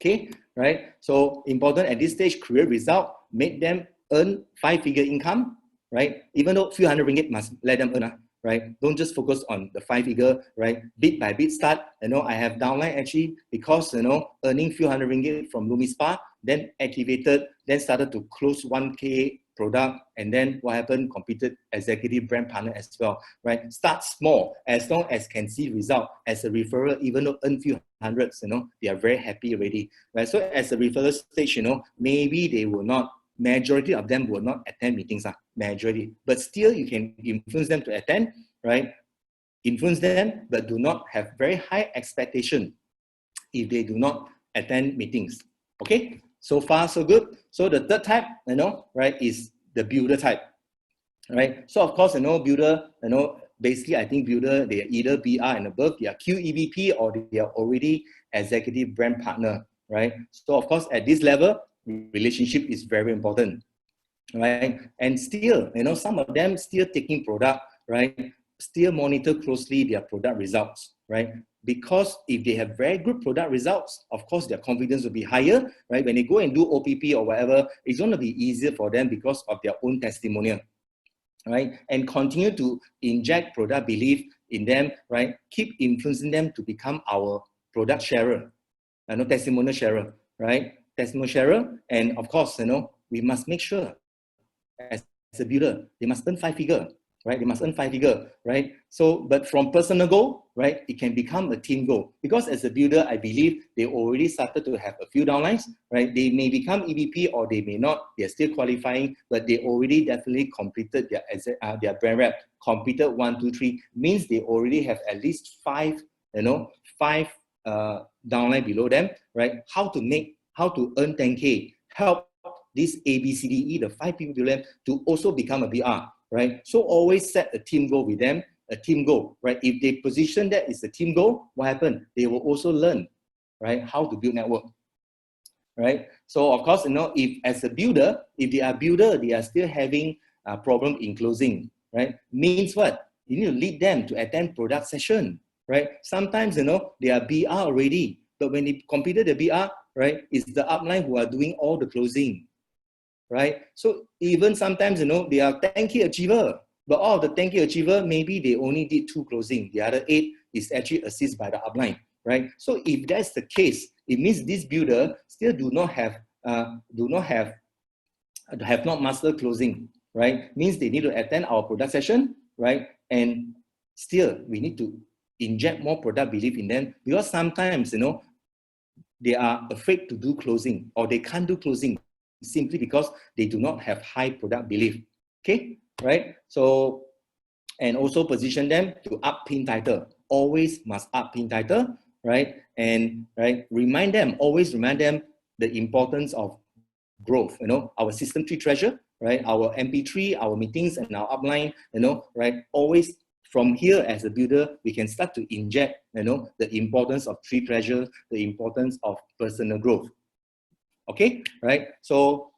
Okay, right? So important at this stage, create result, make them earn 5-figure income, right? Even though few hundred ringgit must let them earn, right? Don't just focus on the 5-figure, right? Bit by bit start. I have downline actually because, earning few hundred ringgit from LumiSpa, then activated, then started to close 1K product, and then what happened? Competed executive brand partner as well, right? Start small, as long as can see result as a referrer, even though earn few hundreds, they are very happy already, right? So as a referrer stage, maybe they will not, majority of them will not attend meetings, majority, but still you can influence them to attend, right? Influence them, but do not have very high expectation if they do not attend meetings. Okay, so far so good. So the third type, right, is the builder type, right? So of course, builder, basically I think builder, they are either BR and above, they are QEVP, or they are already executive brand partner, right? So of course, at this level, relationship is very important, right? And still, some of them still taking product, right? Still monitor closely their product results, right? Because if they have very good product results, of course, their confidence will be higher, right? When they go and do OPP or whatever, it's going to be easier for them because of their own testimonial, right? And continue to inject product belief in them, right? Keep influencing them to become our product sharer, testimonial sharer, right? Testimonial sharer. And of course, we must make sure as a builder, they must earn 5-figure, right? They must earn 5-figure, right? So, but from personal goal, right, it can become a team goal. Because as a builder, I believe they already started to have a few downlines, right? They may become EVP or they may not. They're still qualifying, but they already definitely completed their brand rep, completed 1, 2, 3, means they already have at least 5 downline below them, right? How to earn 10K, help this ABCDE, the 5 people below them, to also become a BR, right? So always set a team goal with them, a team goal, right? If they position that is a team goal, what happened? They will also learn, right, how to build network, right? So of course, if as a builder, if they are builder, they are still having a problem in closing, right? Means what? You need to lead them to attend product session, right? Sometimes, they are BR already, but when they completed the BR, right, it's the upline who are doing all the closing, right? So even sometimes, they are 10K achiever, but all of the 10K achiever, maybe they only did 2 closing. The other 8 is actually assisted by the upline, right? So if that's the case, it means this builder still have not mastered closing, right? Means they need to attend our product session, right? And still, we need to inject more product belief in them, because sometimes, they are afraid to do closing, or they can't do closing simply because they do not have high product belief. Okay, right? So, and also position them to up pin title. Always must up pin title, right? And always remind them the importance of growth. Our system tree treasure, right? Our MP3, our meetings, and our upline, right? Always from here as a builder, we can start to inject, the importance of tree treasure, the importance of personal growth. Okay, right? So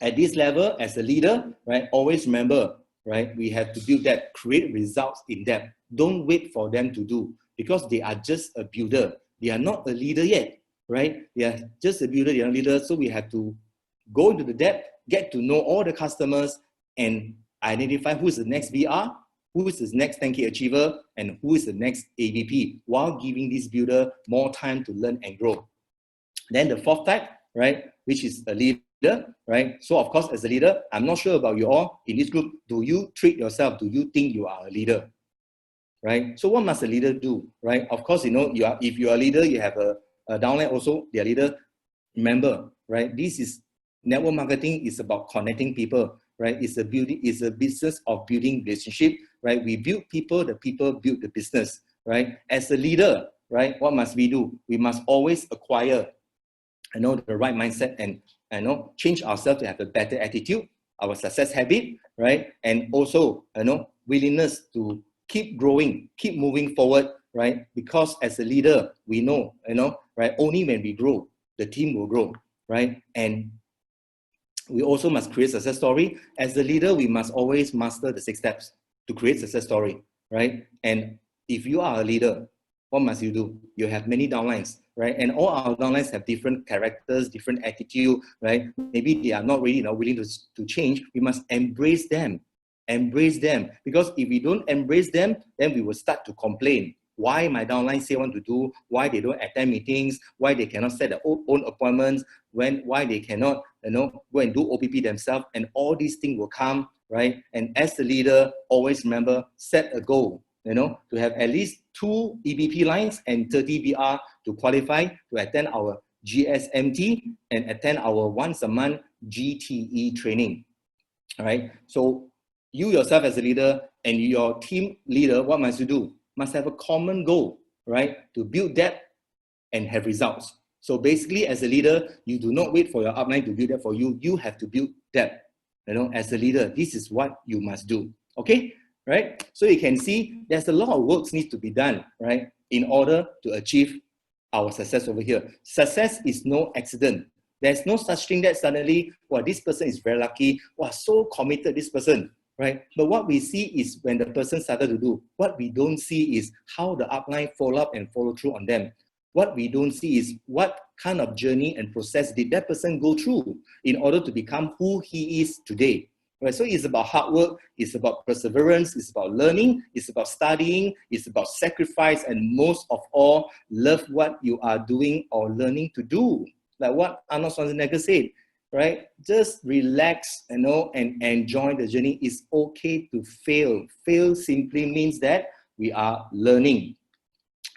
at this level, as a leader, right, always remember, right, we have to build that, create results in them. Don't wait for them to do, because they are just a builder. They are not a leader yet, right? They are just a builder, they are a leader. So we have to go into the depth, get to know all the customers, and identify who is the next BR, who is the next 10K achiever, and who is the next AVP, while giving this builder more time to learn and grow. Then the fourth type, right, which is a leader, right? So of course, as a leader, I'm not sure about you all in this group. Do you treat yourself? Do you think you are a leader, right? So what must a leader do, right? Of course, if you are a leader, you have a downline also, their leader. Remember, right? This is network marketing is about connecting people, right? It's a business of building relationship, right? We build people, the people build the business, right? As a leader, right, what must we do? We must always acquire, the right mindset, and change ourselves to have a better attitude, our success habit, right? And also, willingness to keep growing, keep moving forward, right? Because as a leader, we know, right, only when we grow, the team will grow, right? And we also must create success story. As the leader, we must always master the 6 steps to create success story, right? And if you are a leader, what must you do? You have many downlines, right? And all our downlines have different characters, different attitude, right? Maybe they are not really willing to change. We must embrace them. Embrace them. Because if we don't embrace them, then we will start to complain. Why my downline say what to do, why they don't attend meetings, why they cannot set their own appointments, why they cannot go and do OPP themselves, and all these things will come, right? And as the leader, always remember, set a goal, to have at least 2 EBP lines and 30 BR to qualify to attend our GSMT and attend our once a month GTE training. All right. So you yourself as a leader and your team leader, what must you do? Must have a common goal, right? To build that and have results. So basically, as a leader, you do not wait for your upline to build that for you. You have to build that. As a leader, this is what you must do. Okay, right? So you can see there's a lot of work needs to be done, right, in order to achieve our success over here. Success is no accident. There's no such thing that suddenly, wow, this person is very lucky. Wow, so committed, this person, right? But what we see is when the person started to do. What we don't see is how the upline follow up and follow through on them. What we don't see is what kind of journey and process did that person go through in order to become who he is today. Right? So it's about hard work, it's about perseverance, it's about learning, it's about studying, it's about sacrifice, and most of all, love what you are doing or learning to do. Like what Arnold Schwarzenegger said, right? Just relax, and enjoy the journey. It's okay to fail. Fail simply means that we are learning.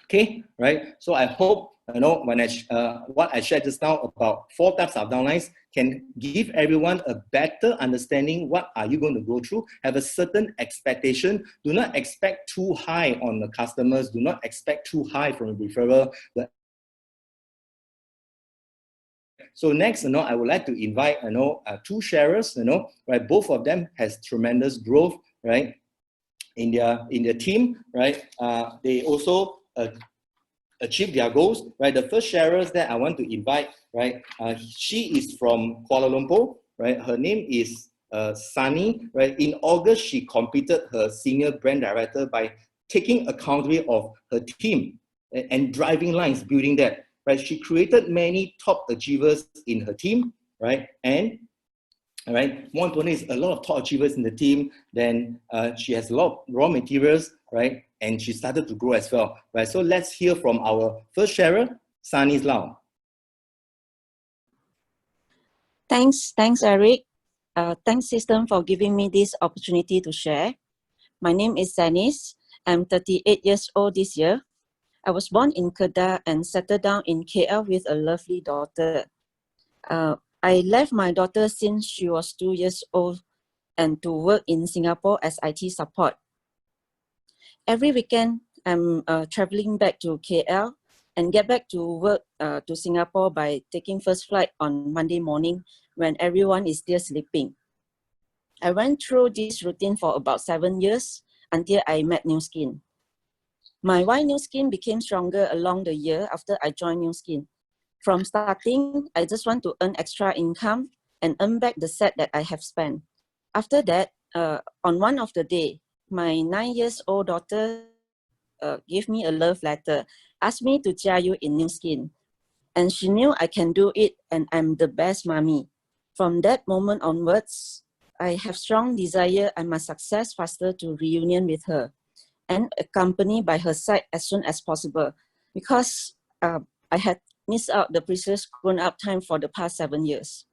Okay, right? So I hope when what I shared just now about 4 types of downlines can give everyone a better understanding. What are you going to go through? Have a certain expectation. Do not expect too high on the customers. Do not expect too high from a referral. So next, I would like to invite 2 sharers. Right? Both of them has tremendous growth, right? In their team, right? They also achieve their goals, right? The first sharers that I want to invite, right? She is from Kuala Lumpur, right? Her name is Sunny, right? In August, she completed her senior brand director by taking accountability of her team and driving lines, building that, right? She created many top achievers in her team, right? And more importantly, is a lot of top achievers in the team. Then she has a lot of raw materials, right? And she started to grow as well, right? So let's hear from our first sharer, Sunny Lau. Thanks, Eric. Thanks, System, for giving me this opportunity to share. My name is Sanis. I'm 38 years old this year. I was born in Kedah and settled down in KL with a lovely daughter. I left my daughter since she was 2 years old and to work in Singapore as IT support. Every weekend, I'm traveling back to KL and get back to work to Singapore by taking first flight on Monday morning when everyone is still sleeping. I went through this routine for about 7 years until I met New Skin. My Why New Skin became stronger along the year after I joined New Skin. From starting, I just want to earn extra income and earn back the set that I have spent. After that, on one of the day, my 9-year-old daughter gave me a love letter, asked me to jiayu in New Skin. And she knew I can do it and I'm the best mommy. From that moment onwards, I have strong desire and my success faster to reunion with her and accompany by her side as soon as possible because I had missed out the precious grown-up time for the past 7 years.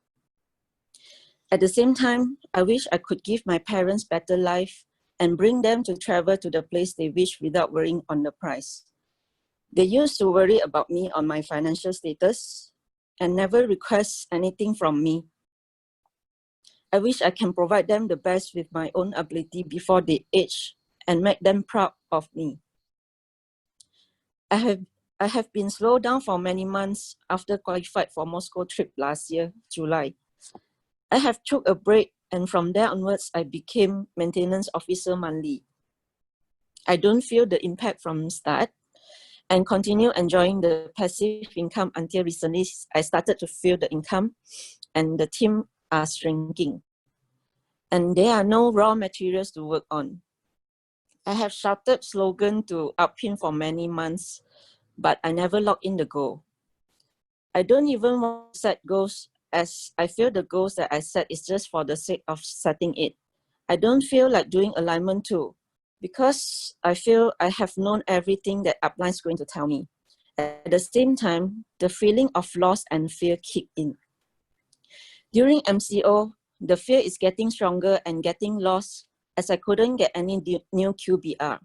At the same time, I wish I could give my parents better life and bring them to travel to the place they wish without worrying on the price. They used to worry about me on my financial status and never request anything from me. I wish I can provide them the best with my own ability before they age and make them proud of me. I have been slowed down for many months after qualified for Moscow trip last year, July. I have took a break and from there onwards, I became maintenance officer monthly. I don't feel the impact from start and continue enjoying the passive income until recently I started to feel the income and the team are shrinking. And there are no raw materials to work on. I have shouted slogan to uppin for many months, but I never lock in the goal. I don't even want to set goals, as I feel the goals that I set is just for the sake of setting it. I don't feel like doing alignment too, because I feel I have known everything that upline is going to tell me. At the same time, the feeling of loss and fear kick in. During MCO, the fear is getting stronger and getting lost as I couldn't get any new QBR.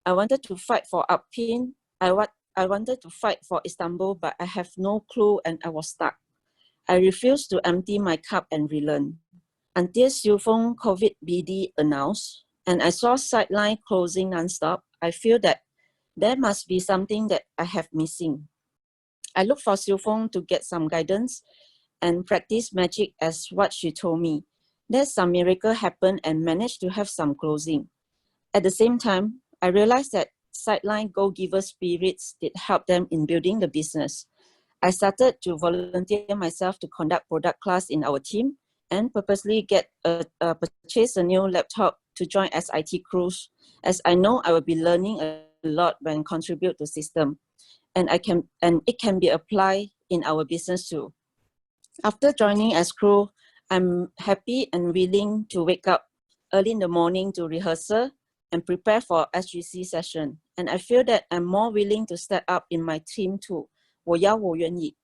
I wanted to fight for Upin. I wanted to fight for Istanbul, but I have no clue and I was stuck. I refused to empty my cup and relearn. Until Siufeng COVID BD announced, and I saw sideline closing nonstop, I feel that there must be something that I have missing. I looked for Siufeng to get some guidance and practice magic as what she told me. Then some miracle happened and managed to have some closing. At the same time, I realized that sideline go-giver spirits did help them in building the business. I started to volunteer myself to conduct product class in our team and purposely purchase a new laptop to join as IT crews, as I know I will be learning a lot when contribute to system, and it can be applied in our business too. After joining as crew, I'm happy and willing to wake up early in the morning to rehearsal and prepare for SGC session. And I feel that I'm more willing to step up in my team too. 我要我愿意.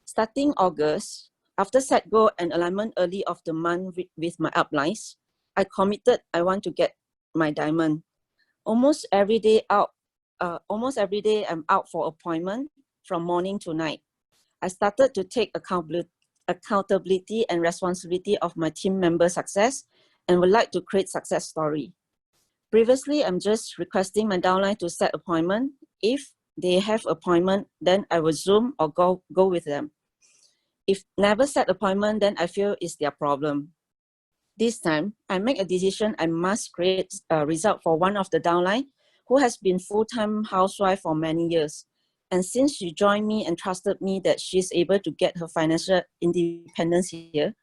Starting August, after set goal and alignment early of the month with my uplines, I committed I want to get my diamond. Almost every day I'm out for appointment from morning to night. I started to take accountability and responsibility of my team member success and would like to create success story. Previously, I'm just requesting my downline to set appointment. If they have appointment, then I will Zoom or go with them. If never set appointment, then I feel it's their problem. This time, I make a decision I must create a result for one of the downline who has been full-time housewife for many years. And since she joined me and trusted me that she's able to get her financial independence here,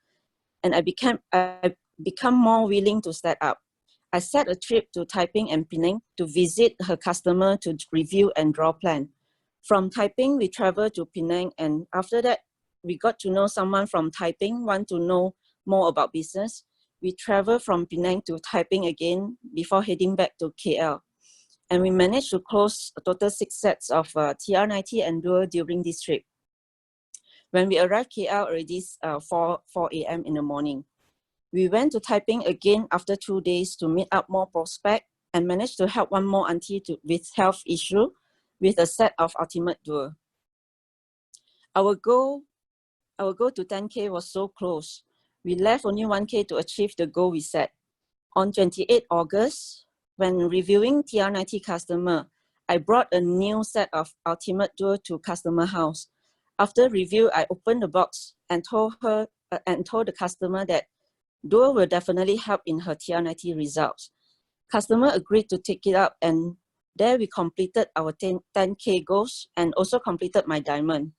and I become more willing to step up. I set a trip to Taiping and Penang to visit her customer to review and draw plan. From Taiping, we traveled to Penang, and after that, we got to know someone from Taiping, want to know more about business. We traveled from Penang to Taiping again before heading back to KL. And we managed to close a total 6 sets of TR90 and Duo during this trip. When we arrived KL already 4 a.m. in the morning. We went to Taiping again after 2 days to meet up more prospect and managed to help one more auntie with health issue with a set of ultimate duo. Our goal to 10K was so close. We left only 1K to achieve the goal we set. On 28 August, when reviewing TR90 customer, I brought a new set of ultimate duo to customer house. After review, I opened the box and told the customer that Duo will definitely help in her TR90 results. Customer agreed to take it up, and there we completed our 10K goals and also completed my diamond.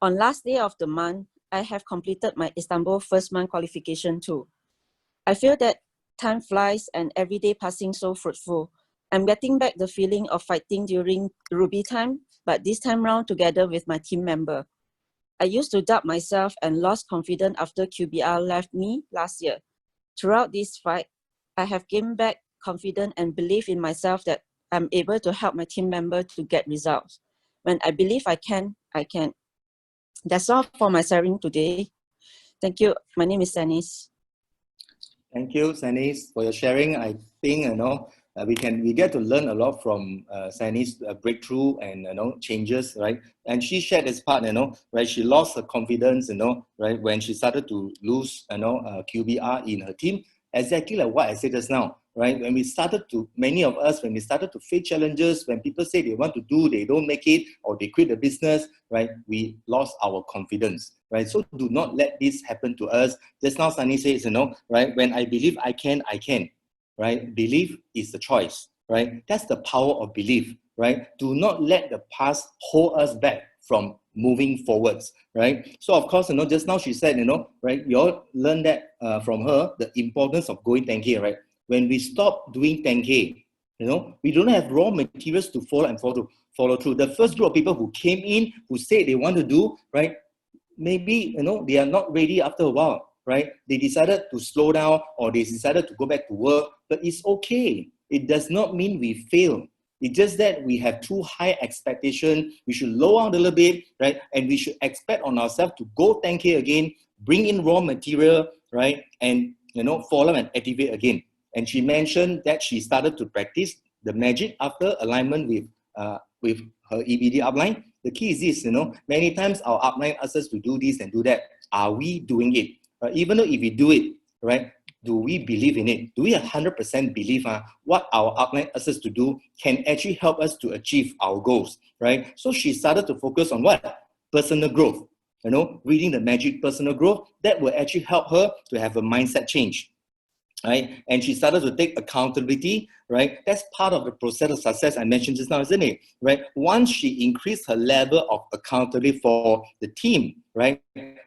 On last day of the month, I have completed my Istanbul first month qualification too. I feel that time flies and every day passing so fruitful. I'm getting back the feeling of fighting during Ruby time, but this time round together with my team member. I used to doubt myself and lost confidence after QBR left me last year. Throughout this fight, I have gained back confidence and belief in myself that I'm able to help my team member to get results. When I believe I can, I can. That's all for my sharing today. Thank you. My name is Sanis. Thank you, Sanis, for your sharing. I think we get to learn a lot from Sanis' breakthrough and changes, right? And she shared this part, right? She lost her confidence, right, when she started to lose, QBR in her team. Exactly like what I said just now, right? When we started to, many of us, when we started to face challenges, when people say they want to do, they don't make it, or they quit the business, right? We lost our confidence, right? So do not let this happen to us. Just now, Sunny says, right? When I believe I can, right? Belief is the choice, right? That's the power of belief, right? Do not let the past hold us back from moving forwards, right? So of course, just now she said, right, you all learned that from her, the importance of going 10K, right? When we stop doing 10K, we don't have raw materials to follow and follow through. The first group of people who came in, who said they want to do, right, maybe, they are not ready after a while, right? They decided to slow down or they decided to go back to work, but it's okay. It does not mean we fail. It's just that we have too high expectation. We should lower out a little bit, right? And we should expect on ourselves to go 10K again, bring in raw material, right? And, follow and activate again. And she mentioned that she started to practice the magic after alignment with her EBD upline. The key is this, many times our upline asks us to do this and do that. Are we doing it? Even though if we do it, right, do we believe in it? Do we 100% believe what our upline asks us to do can actually help us to achieve our goals, right? So she started to focus on what? Personal growth, reading the magic personal growth. That will actually help her to have a mindset change. Right? And she started to take accountability, right? That's part of the process of success I mentioned just now, isn't it? Right? Once she increased her level of accountability for the team, right?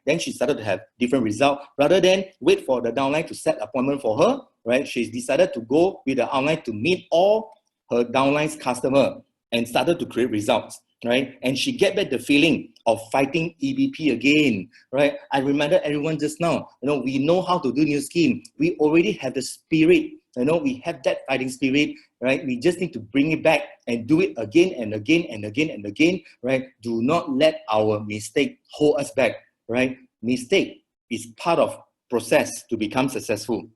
Then she started to have different results. Rather than wait for the downline to set appointment for her, right? She decided to go with the outline to meet all her downline's customer and started to create results, right? And she get back the feeling of fighting EBP again, right? I reminded everyone just now, we know how to do new scheme. We already have the spirit, we have that fighting spirit, right? We just need to bring it back and do it again and again and again and again, right? Do not let our mistake hold us back, right? Mistake is part of process to become successful.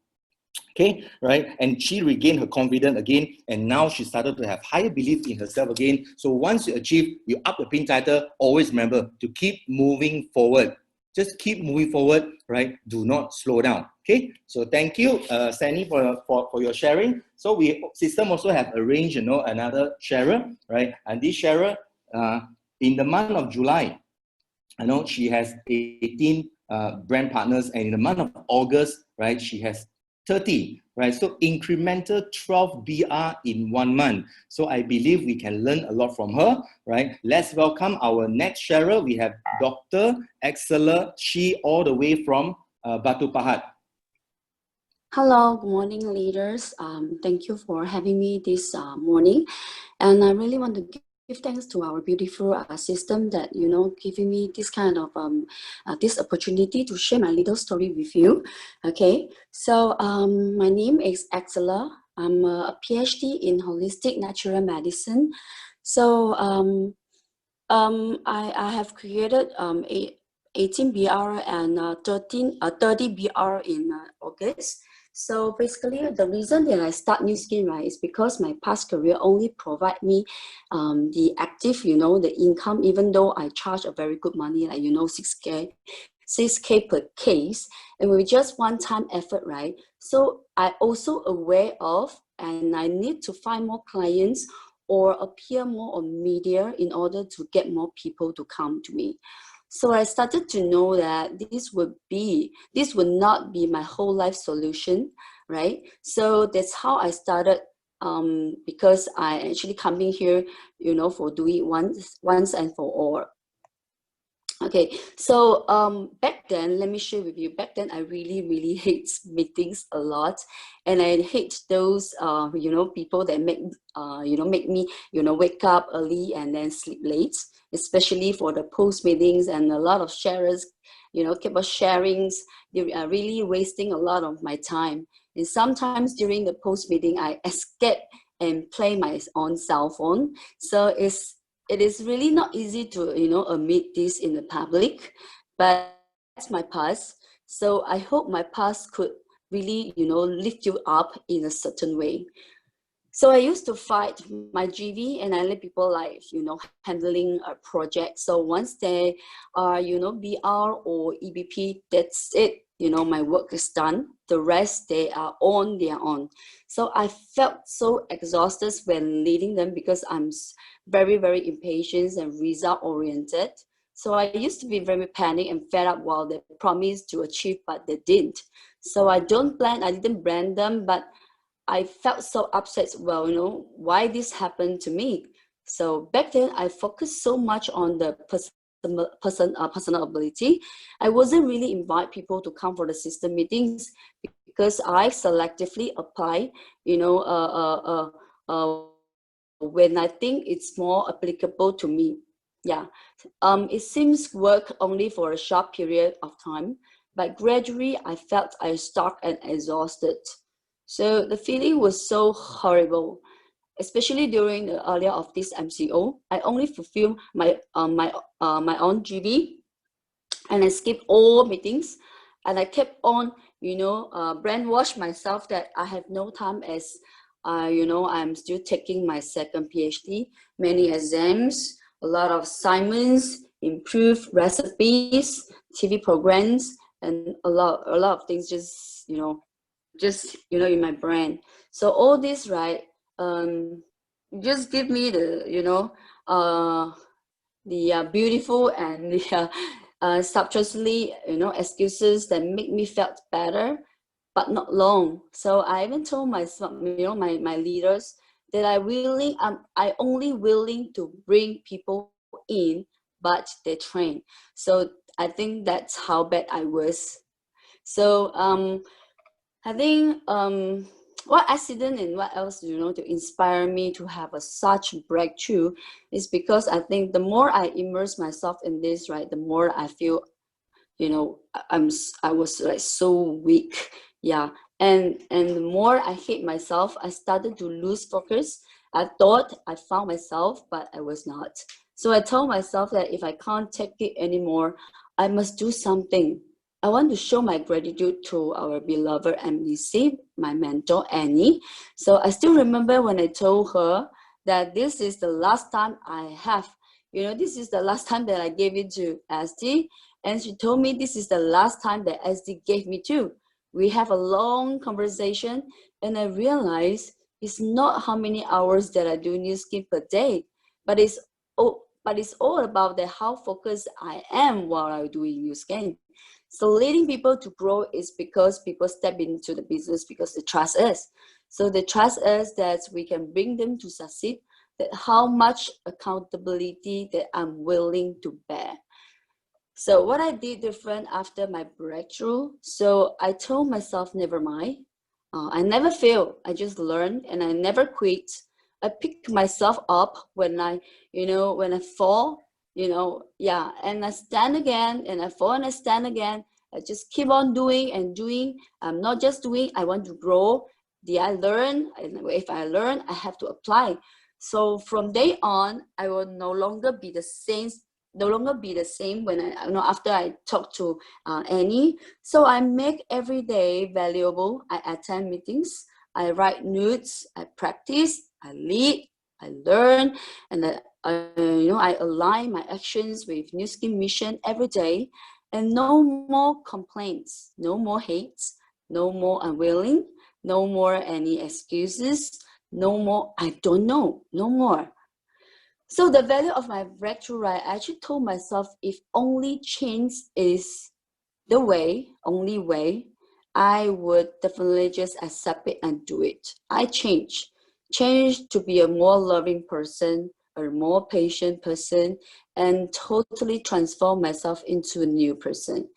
Okay, right? And she regained her confidence again, and now she started to have higher belief in herself again. So once you achieve, you up the pin title, always remember to keep moving forward. Just keep moving forward, right? Do not slow down. Okay, so thank you, Sandy, for your sharing. So we system also have arranged, another sharer, right? And this sharer, in the month of July, she has 18 brand partners, and in the month of August, right, she has 30, right? So incremental 12 BR in 1 month. So I believe we can learn a lot from her, right? Let's welcome our next sharer. We have Dr. Axela Shi, all the way from Batu Pahat. Hello, good morning, leaders. Thank you for having me this morning. And I really want to give thanks to our beautiful system that, giving me this kind of this opportunity to share my little story with you. Okay, so my name is Axela. I'm a PhD in holistic natural medicine. So I have created 18 BR and 30 BR in August. So basically, the reason that I start new scheme, right, is because my past career only provide me the active, the income, even though I charge a very good money, like, 6K per case, and with just one-time effort, right? So I also aware of, and I need to find more clients or appear more on media in order to get more people to come to me. So I started to know that this would not be my whole life solution, right? So that's how I started, because I actually coming here, for doing once and for all. Okay, so back then, let me share with you. Back then, I really hate meetings a lot, and I hate those people that make me wake up early and then sleep late, especially for the post meetings, and a lot of sharers keep on sharing. They are really wasting a lot of my time, and sometimes during the post meeting, I escape and play my own cell phone. So it is really not easy to, admit this in the public, but that's my past. So I hope my past could really, lift you up in a certain way. So I used to fight my GV, and I let people handling a project. So once they are, BR or EBP, that's it. My work is done. The rest, they are on their own. So I felt so exhausted when leading them because I'm very impatient and result oriented. So I used to be very panicked and fed up while they promised to achieve, but they didn't. So I didn't brand them, but I felt so upset. Well, why this happened to me? So back then, I focused so much on the personal ability. I wasn't really invite people to come for the system meetings because I selectively apply, when I think it's more applicable to me. Yeah, it seems work only for a short period of time, but gradually I felt I stuck and exhausted. So the feeling was so horrible, especially during the earlier of this MCO. I only fulfill my own GB, and I skipped all meetings, and I kept on brainwash myself that I have no time as I'm still taking my second PhD, many exams, a lot of assignments, improved recipes, TV programs, and a lot of things just in my brain. So all this, right, just give me the beautiful and the subconsciously excuses that make me felt better, but not long. So I even told myself, my leaders, that I only willing to bring people in, but they train. So I think that's how bad I was. So I think what accident and what else, to inspire me to have such breakthrough is because I think the more I immerse myself in this, right, the more I feel, I was like so weak. Yeah. And the more I hate myself, I started to lose focus. I thought I found myself, but I was not. So I told myself that if I can't take it anymore, I must do something. I want to show my gratitude to our beloved MDC, my mentor, Annie. So I still remember when I told her that this is the last time I have, this is the last time that I gave it to SD. And she told me this is the last time that SD gave me too. We have a long conversation, and I realized it's not how many hours that I do new skin per day, but it's all about how focused I am while I'm doing new skin. So leading people to grow is because people step into the business because they trust us. So they trust us that we can bring them to succeed, that how much accountability that I'm willing to bear. So what I did different after my breakthrough, so I told myself, never mind. I never fail. I just learned, and I never quit. I pick myself up when I fall, and I stand again, and I fall and I stand again. I just keep on doing and doing. I'm not just doing, I want to grow. Did I learn? And if I learn, I have to apply. So from day on, I will no longer be the same when after I talk to Annie. So I make every day valuable. I attend meetings, I write notes, I practice, I lead, I learn, and I align my actions with New Skin mission every day. And no more complaints, no more hates, no more unwilling, no more any excuses, no more I don't know, no more. So the value of my breakthrough, right, I actually told myself, if only change is the only way, I would definitely just accept it and do it. I change to be a more loving person, a more patient person, and totally transform myself into a new person.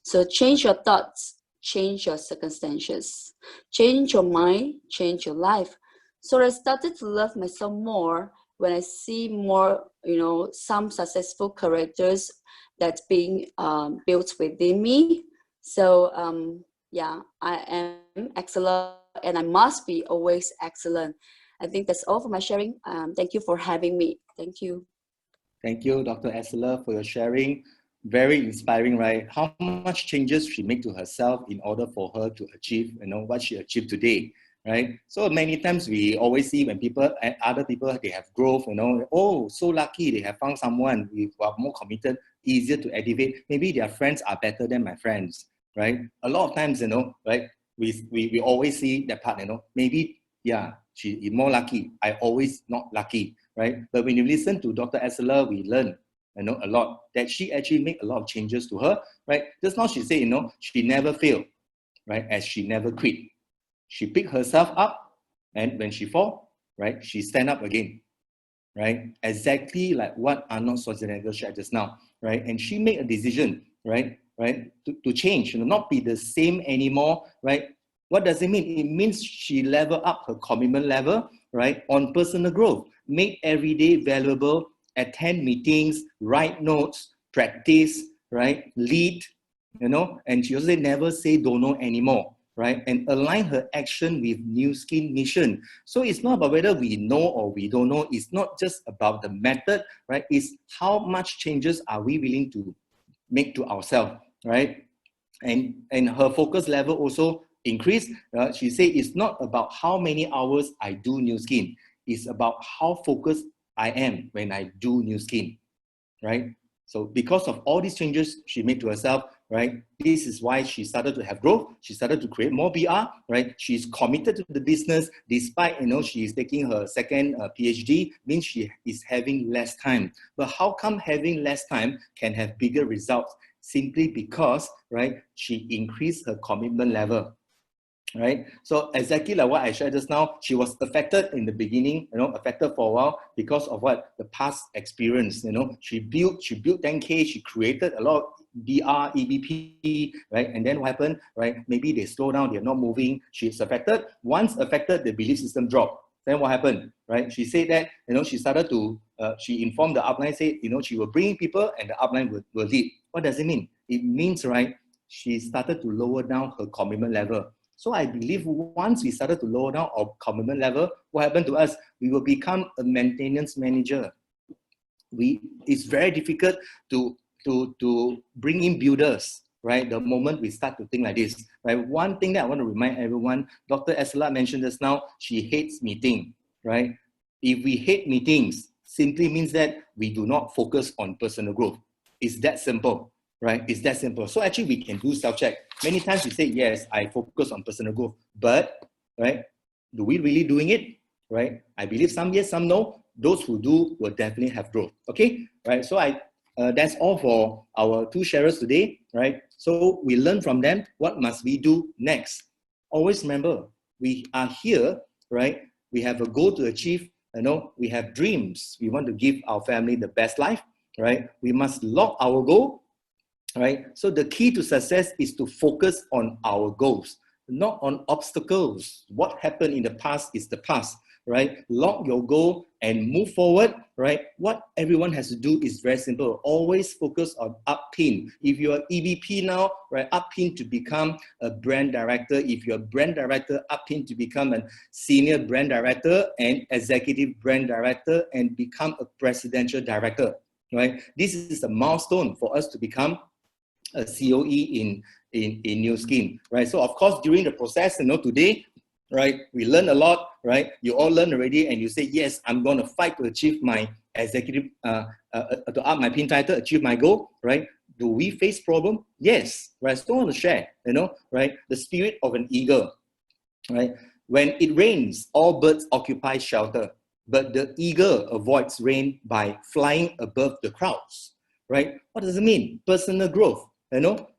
So change your thoughts, change your circumstances, change your mind, change your life. So I started to love myself more when I see more, some successful characters that's being built within me. So I am excellent, and I must be always excellent. I think that's all for my sharing. Thank you for having me. Thank you. Thank you, Dr. Essler, for your sharing. Very inspiring, right? How much changes she made to herself in order for her to achieve, what she achieved today, right? So many times we always see when other people, they have growth, oh, so lucky they have found someone who are more committed, easier to elevate. Maybe their friends are better than my friends, right? A lot of times, right? We always see that part, maybe, yeah, she is more lucky. I always not lucky, right? But when you listen to Dr. Essler, we learn, a lot, that she actually made a lot of changes to her, right? Just now she said, she never failed, right? As she never quit. She picked herself up, And when she fall, right, she stand up again, right? Exactly like what Arnold Schwarzenegger shared just now, right? And she made a decision, right, to change, not be the same anymore, right? What does it mean? It means she level up her commitment level, right, on personal growth, make every day valuable, attend meetings, write notes, practice, right, lead, and she also never say don't know anymore, right, and align her action with New Skin mission. So it's not about whether we know or we don't know. It's not just about the method, right? It's how much changes are we willing to make to ourselves, right? And her focus level also increased. She said it's not about how many hours I do New Skin. It's about how focused I am when I do New Skin, right? So because of all these changes she made to herself, right, this is why she started to have growth. She started to create more BR, right? She's committed to the business despite, she is taking her second PhD, means she is having less time. But how come having less time can have bigger results? Simply because, right, she increased her commitment level. Right, so exactly like what I shared just now, she was affected in the beginning, affected for a while because of what the past experience. She built 10K, she created a lot of BR, EBP, right? And then what happened, right? Maybe they slow down, they're not moving. She's affected. Once affected, the belief system dropped. Then what happened, right? She said that, she started to, she informed the upline, said, she will bring people and the upline will lead. What does it mean? It means, right, she started to lower down her commitment level. So I believe once we started to lower down our commitment level, what happened to us? We will become a maintenance manager. It's very difficult to bring in builders, right? The moment we start to think like this, right? One thing that I want to remind everyone, Dr. Esla mentioned just now, she hates meeting, right? If we hate meetings, simply means that we do not focus on personal growth. It's that simple, right? It's that simple. So actually we can do self-check. Many times we say, yes, I focus on personal growth, but, right, do we really doing it, right? I believe some yes, some no. Those who do will definitely have growth, okay? Right, so that's all for our two sharers today, right? So we learn from them, what must we do next? Always remember, we are here, right? We have a goal to achieve, we have dreams. We want to give our family the best life, right? We must lock our goal, right? So the key to success is to focus on our goals, not on obstacles. What happened in the past is the past, right? Lock your goal and move forward, right? What everyone has to do is very simple. Always focus on up-pin. If you're EVP now, right, up-pin to become a brand director. If you're a brand director, up-pin to become a senior brand director and executive brand director and become a presidential director, right? This is a milestone for us to become a COE in New Skin, right? So of course, during the process, today, right, we learn a lot, right? You all learn already and you say, yes, I'm going to fight to achieve my executive, to up my pin title, achieve my goal, right? Do we face problem? Yes, right? So I want to share, right? The spirit of an eagle, right? When it rains, all birds occupy shelter, but the eagle avoids rain by flying above the crowds, right? What does it mean? Personal growth,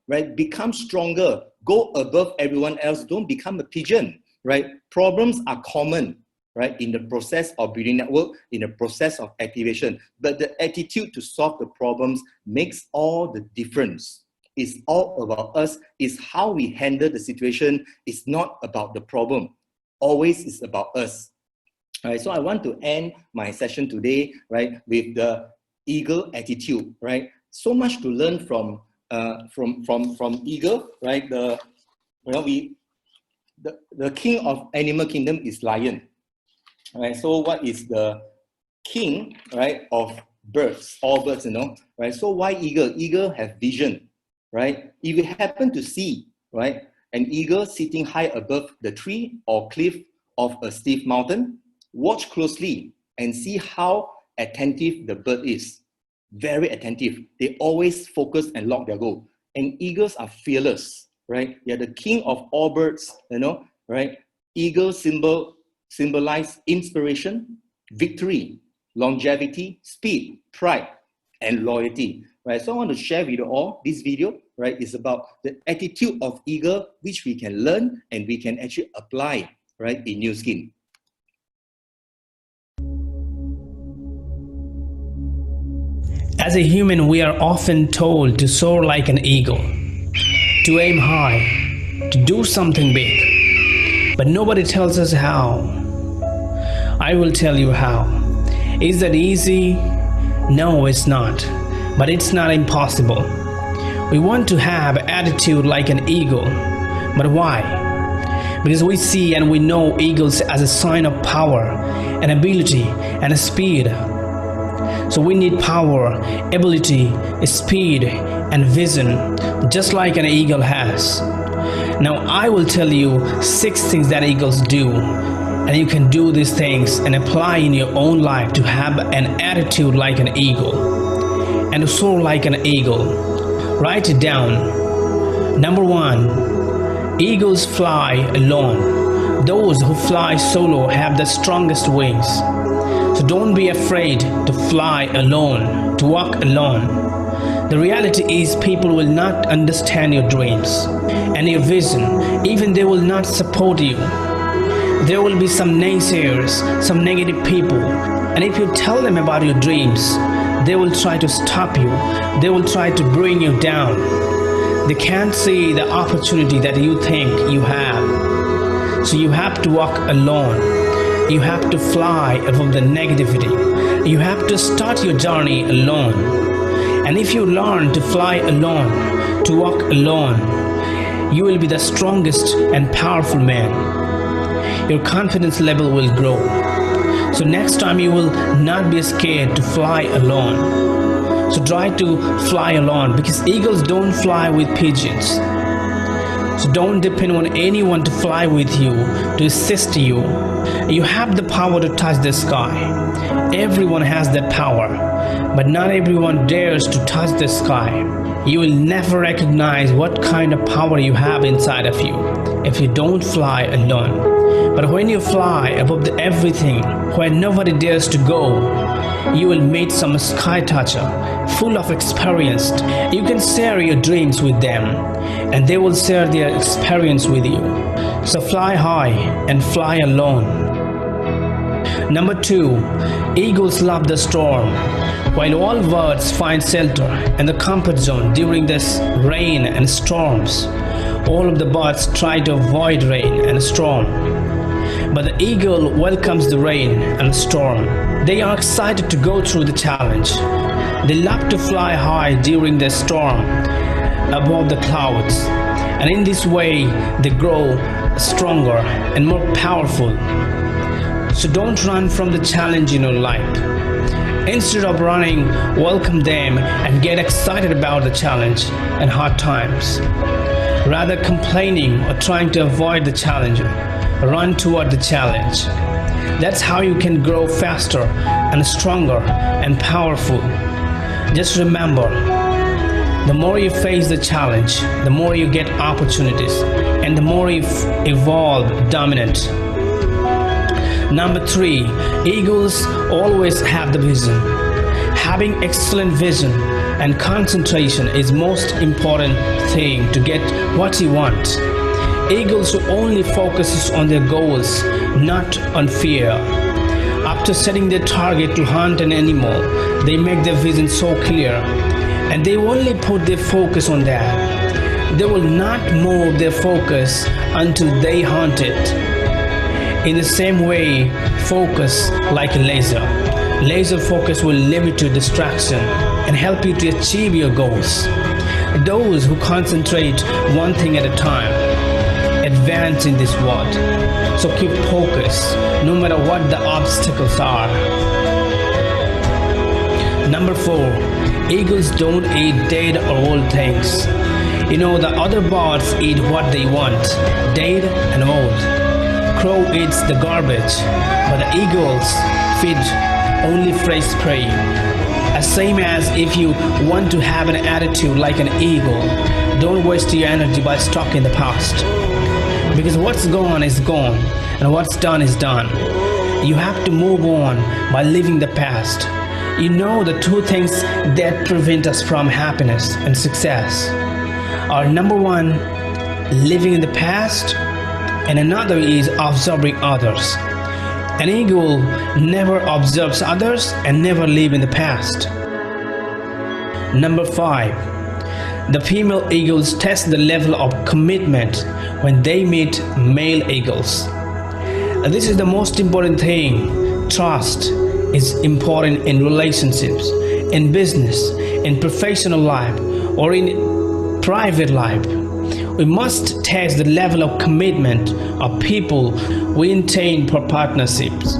right? Become stronger, go above everyone else, don't become a pigeon, right? Problems are common, right? In the process of building network, in the process of activation, but the attitude to solve the problems makes all the difference. It's all about us, it's how we handle the situation, it's not about the problem. Always is about us. All right, so I want to end my session today, right, with the eagle attitude, right? So much to learn from eagle, right? The king of animal kingdom is lion, right? So what is the king, right, of birds? All birds, right? So why eagle? Eagle have vision, right? If you happen to see, right, an eagle sitting high above the tree or cliff of a steep mountain, watch closely and see how attentive the bird is. Very attentive. They always focus and lock their goal. And eagles are fearless, right? They're the king of all birds, right? Eagles symbolize inspiration, victory, longevity, speed, pride, and loyalty, right? So I want to share with you all this video, right? It's about the attitude of eagle, which we can learn and we can actually apply, right, in New Skin. As a human, we are often told to soar like an eagle, to aim high, to do something big. But nobody tells us how. I will tell you how. Is that easy? No, it's not. But it's not impossible. We want to have attitude like an eagle. But why? Because we see and we know eagles as a sign of power and ability and speed. So we need power, ability, speed, and vision, just like an eagle has. Now I will tell you 6 things that eagles do, and you can do these things and apply in your own life to have an attitude like an eagle and to soar like an eagle. Write it down. Number 1, eagles fly alone. Those who fly solo have the strongest wings. So don't be afraid to fly alone, to walk alone. The reality is people will not understand your dreams and your vision. Even they will not support you. There will be some naysayers, some negative people. And if you tell them about your dreams, they will try to stop you. They will try to bring you down. They can't see the opportunity that you think you have. So you have to walk alone. You have to fly above the negativity. You have to start your journey alone. And if you learn to fly alone, to walk alone, you will be the strongest and powerful man. Your confidence level will grow. So next time you will not be scared to fly alone. So try to fly alone, because eagles don't fly with pigeons. So don't depend on anyone to fly with you, to assist you. You have the power to touch the sky. Everyone has that power, but not everyone dares to touch the sky. You will never recognize what kind of power you have inside of you if you don't fly alone. But when you fly above everything, where nobody dares to go, you will meet some sky toucher, full of experience. You can share your dreams with them, and they will share their experience with you. So fly high and fly alone. Number 2, eagles love the storm. While all birds find shelter in the comfort zone during this rain and storms, all of the birds try to avoid rain and storm. But the eagle welcomes the rain and storm. They are excited to go through the challenge. They love to fly high during the storm above the clouds. And in this way, they grow stronger and more powerful. So don't run from the challenge in your life. Instead of running, welcome them and get excited about the challenge and hard times. Rather complaining or trying to avoid the challenge, run toward the challenge. That's how you can grow faster and stronger and powerful. Just remember, the more you face the challenge, the more you get opportunities, and the more you evolve dominant. Number 3, eagles always have the vision. Having excellent vision and concentration is most important thing to get what you want. Eagles only focuses on their goals, not on fear. After setting their target to hunt an animal, they make their vision so clear, and they only put their focus on that. They will not move their focus until they hunt it. In the same way, focus like a laser. Laser focus will limit your distraction and help you to achieve your goals. Those who concentrate one thing at a time advance in this world. So keep focus no matter what the obstacles are. Number 4, eagles don't eat dead or old things. You know, the other birds eat what they want, dead and old. Crow eats the garbage, but the eagles feed only fresh prey. As same as if you want to have an attitude like an eagle, don't waste your energy by stuck in the past. Because what's gone is gone, and what's done is done. You have to move on by living the past. You know, the 2 things that prevent us from happiness and success are, number 1, living in the past, and another is observing others. An eagle never observes others and never lives in the past. Number 5. The female eagles test the level of commitment when they meet male eagles. This is the most important thing. Trust is important in relationships, in business, in professional life, or in private life. We must test the level of commitment of people we intend for partnerships.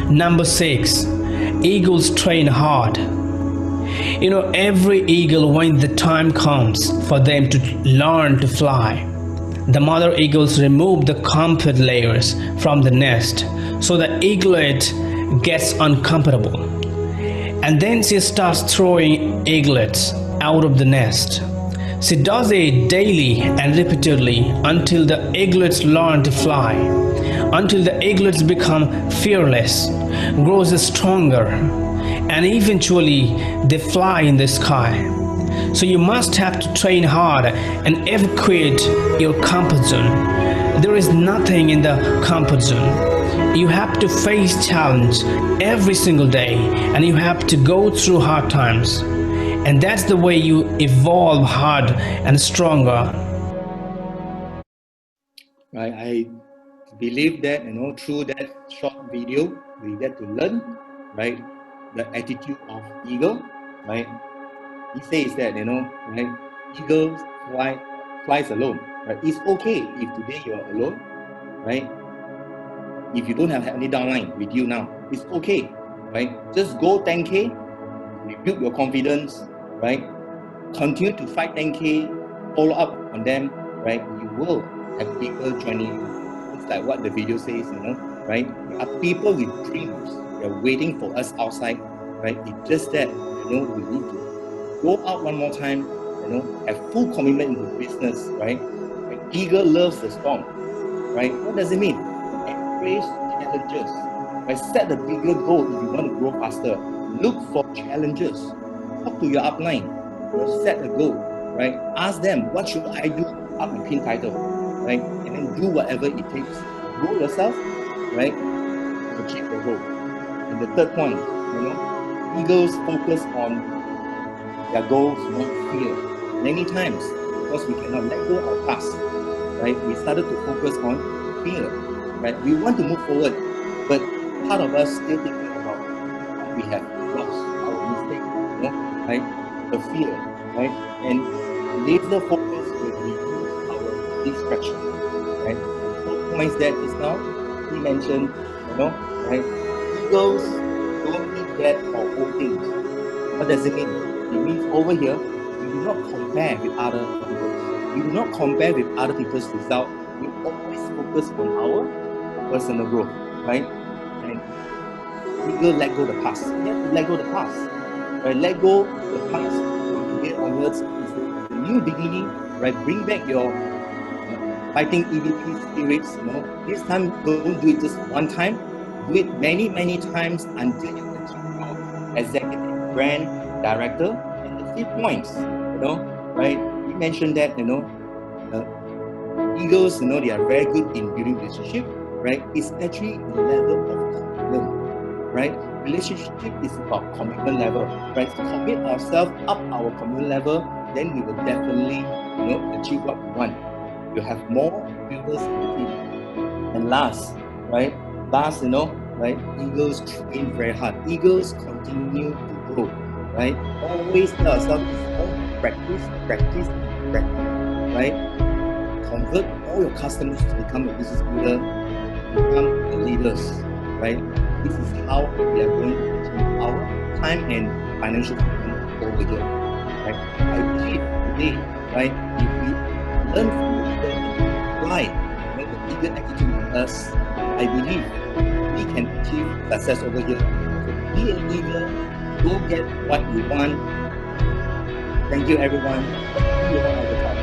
Number 6. Eagles train hard. Every eagle, when the time comes for them to learn to fly, the mother eagles remove the comfort layers from the nest so the eaglet gets uncomfortable. And then she starts throwing eaglets out of the nest. She does it daily and repeatedly until the eaglets learn to fly, until the eaglets become fearless, grows stronger, and eventually they fly in the sky. So you must have to train hard and evacuate your comfort zone. There is nothing in the comfort zone. You have to face challenge every single day, and you have to go through hard times. And that's the way you evolve hard and stronger. Right, I believe that through that short video we get to learn, right, the attitude of eagle, right. He says that right, eagles flies alone, right. It's okay if today you're alone, right. If you don't have any downline with you now, it's okay, right. Just go 10K, rebuild your confidence, right. Continue to fight 10K, follow up on them, right. You will have people joining you. It's like what the video says, right. There are people with dreams. They're waiting for us outside, right. It's just that we need to go out one more time, have full commitment into business, right. An eagle loves the storm, right. What does it mean? Embrace challenges, right. Set a bigger goal if you want to grow faster. Look for challenges. Talk to your upline. Set a goal, right. Ask them, what should I do up my pin title, right. And then do whatever it takes. Grow yourself, right, to achieve the goal. And the third point, eagles focus on their goals, not fear. Many times, because we cannot let go of our past, right, we started to focus on fear, right. We want to move forward, but part of us still thinking about what we have lost, our mistake, right, the fear, right, and laser focus will reduce our distraction, right. So points that just now he mentioned, right, eagles don't need that or old things. What does it mean? It means over here, we do not compare with other people. We do not compare with other people's results. We always focus on our personal growth, right? And eagle let go the past. You have to let go the past, right? Let go the past. From today onwards is the new beginning, right? Bring back your fighting EVP spirits. This time don't do it just one time. Do it many, many times until you achieve your executive brand director. And the 5th points, right? You mentioned that eagles, they are very good in building relationship, right? It's actually the level of commitment, right? Relationship is about commitment level, right? So commit ourselves up our commitment level, then we will definitely, achieve what we want. You'll have more builders in the team. And last, right? Right? Eagles train very hard. Eagles continue to grow, right? Always tell ourselves it's all practice, right? Convert all your customers to become a business builder, become the leaders, right? This is how we are going to achieve our time and financial freedom over here, right? I believe today, right, if we learn from the leader and apply the eager attitude in us, I believe we can achieve success over here. So be an eagle, go get what you want. Thank you, everyone.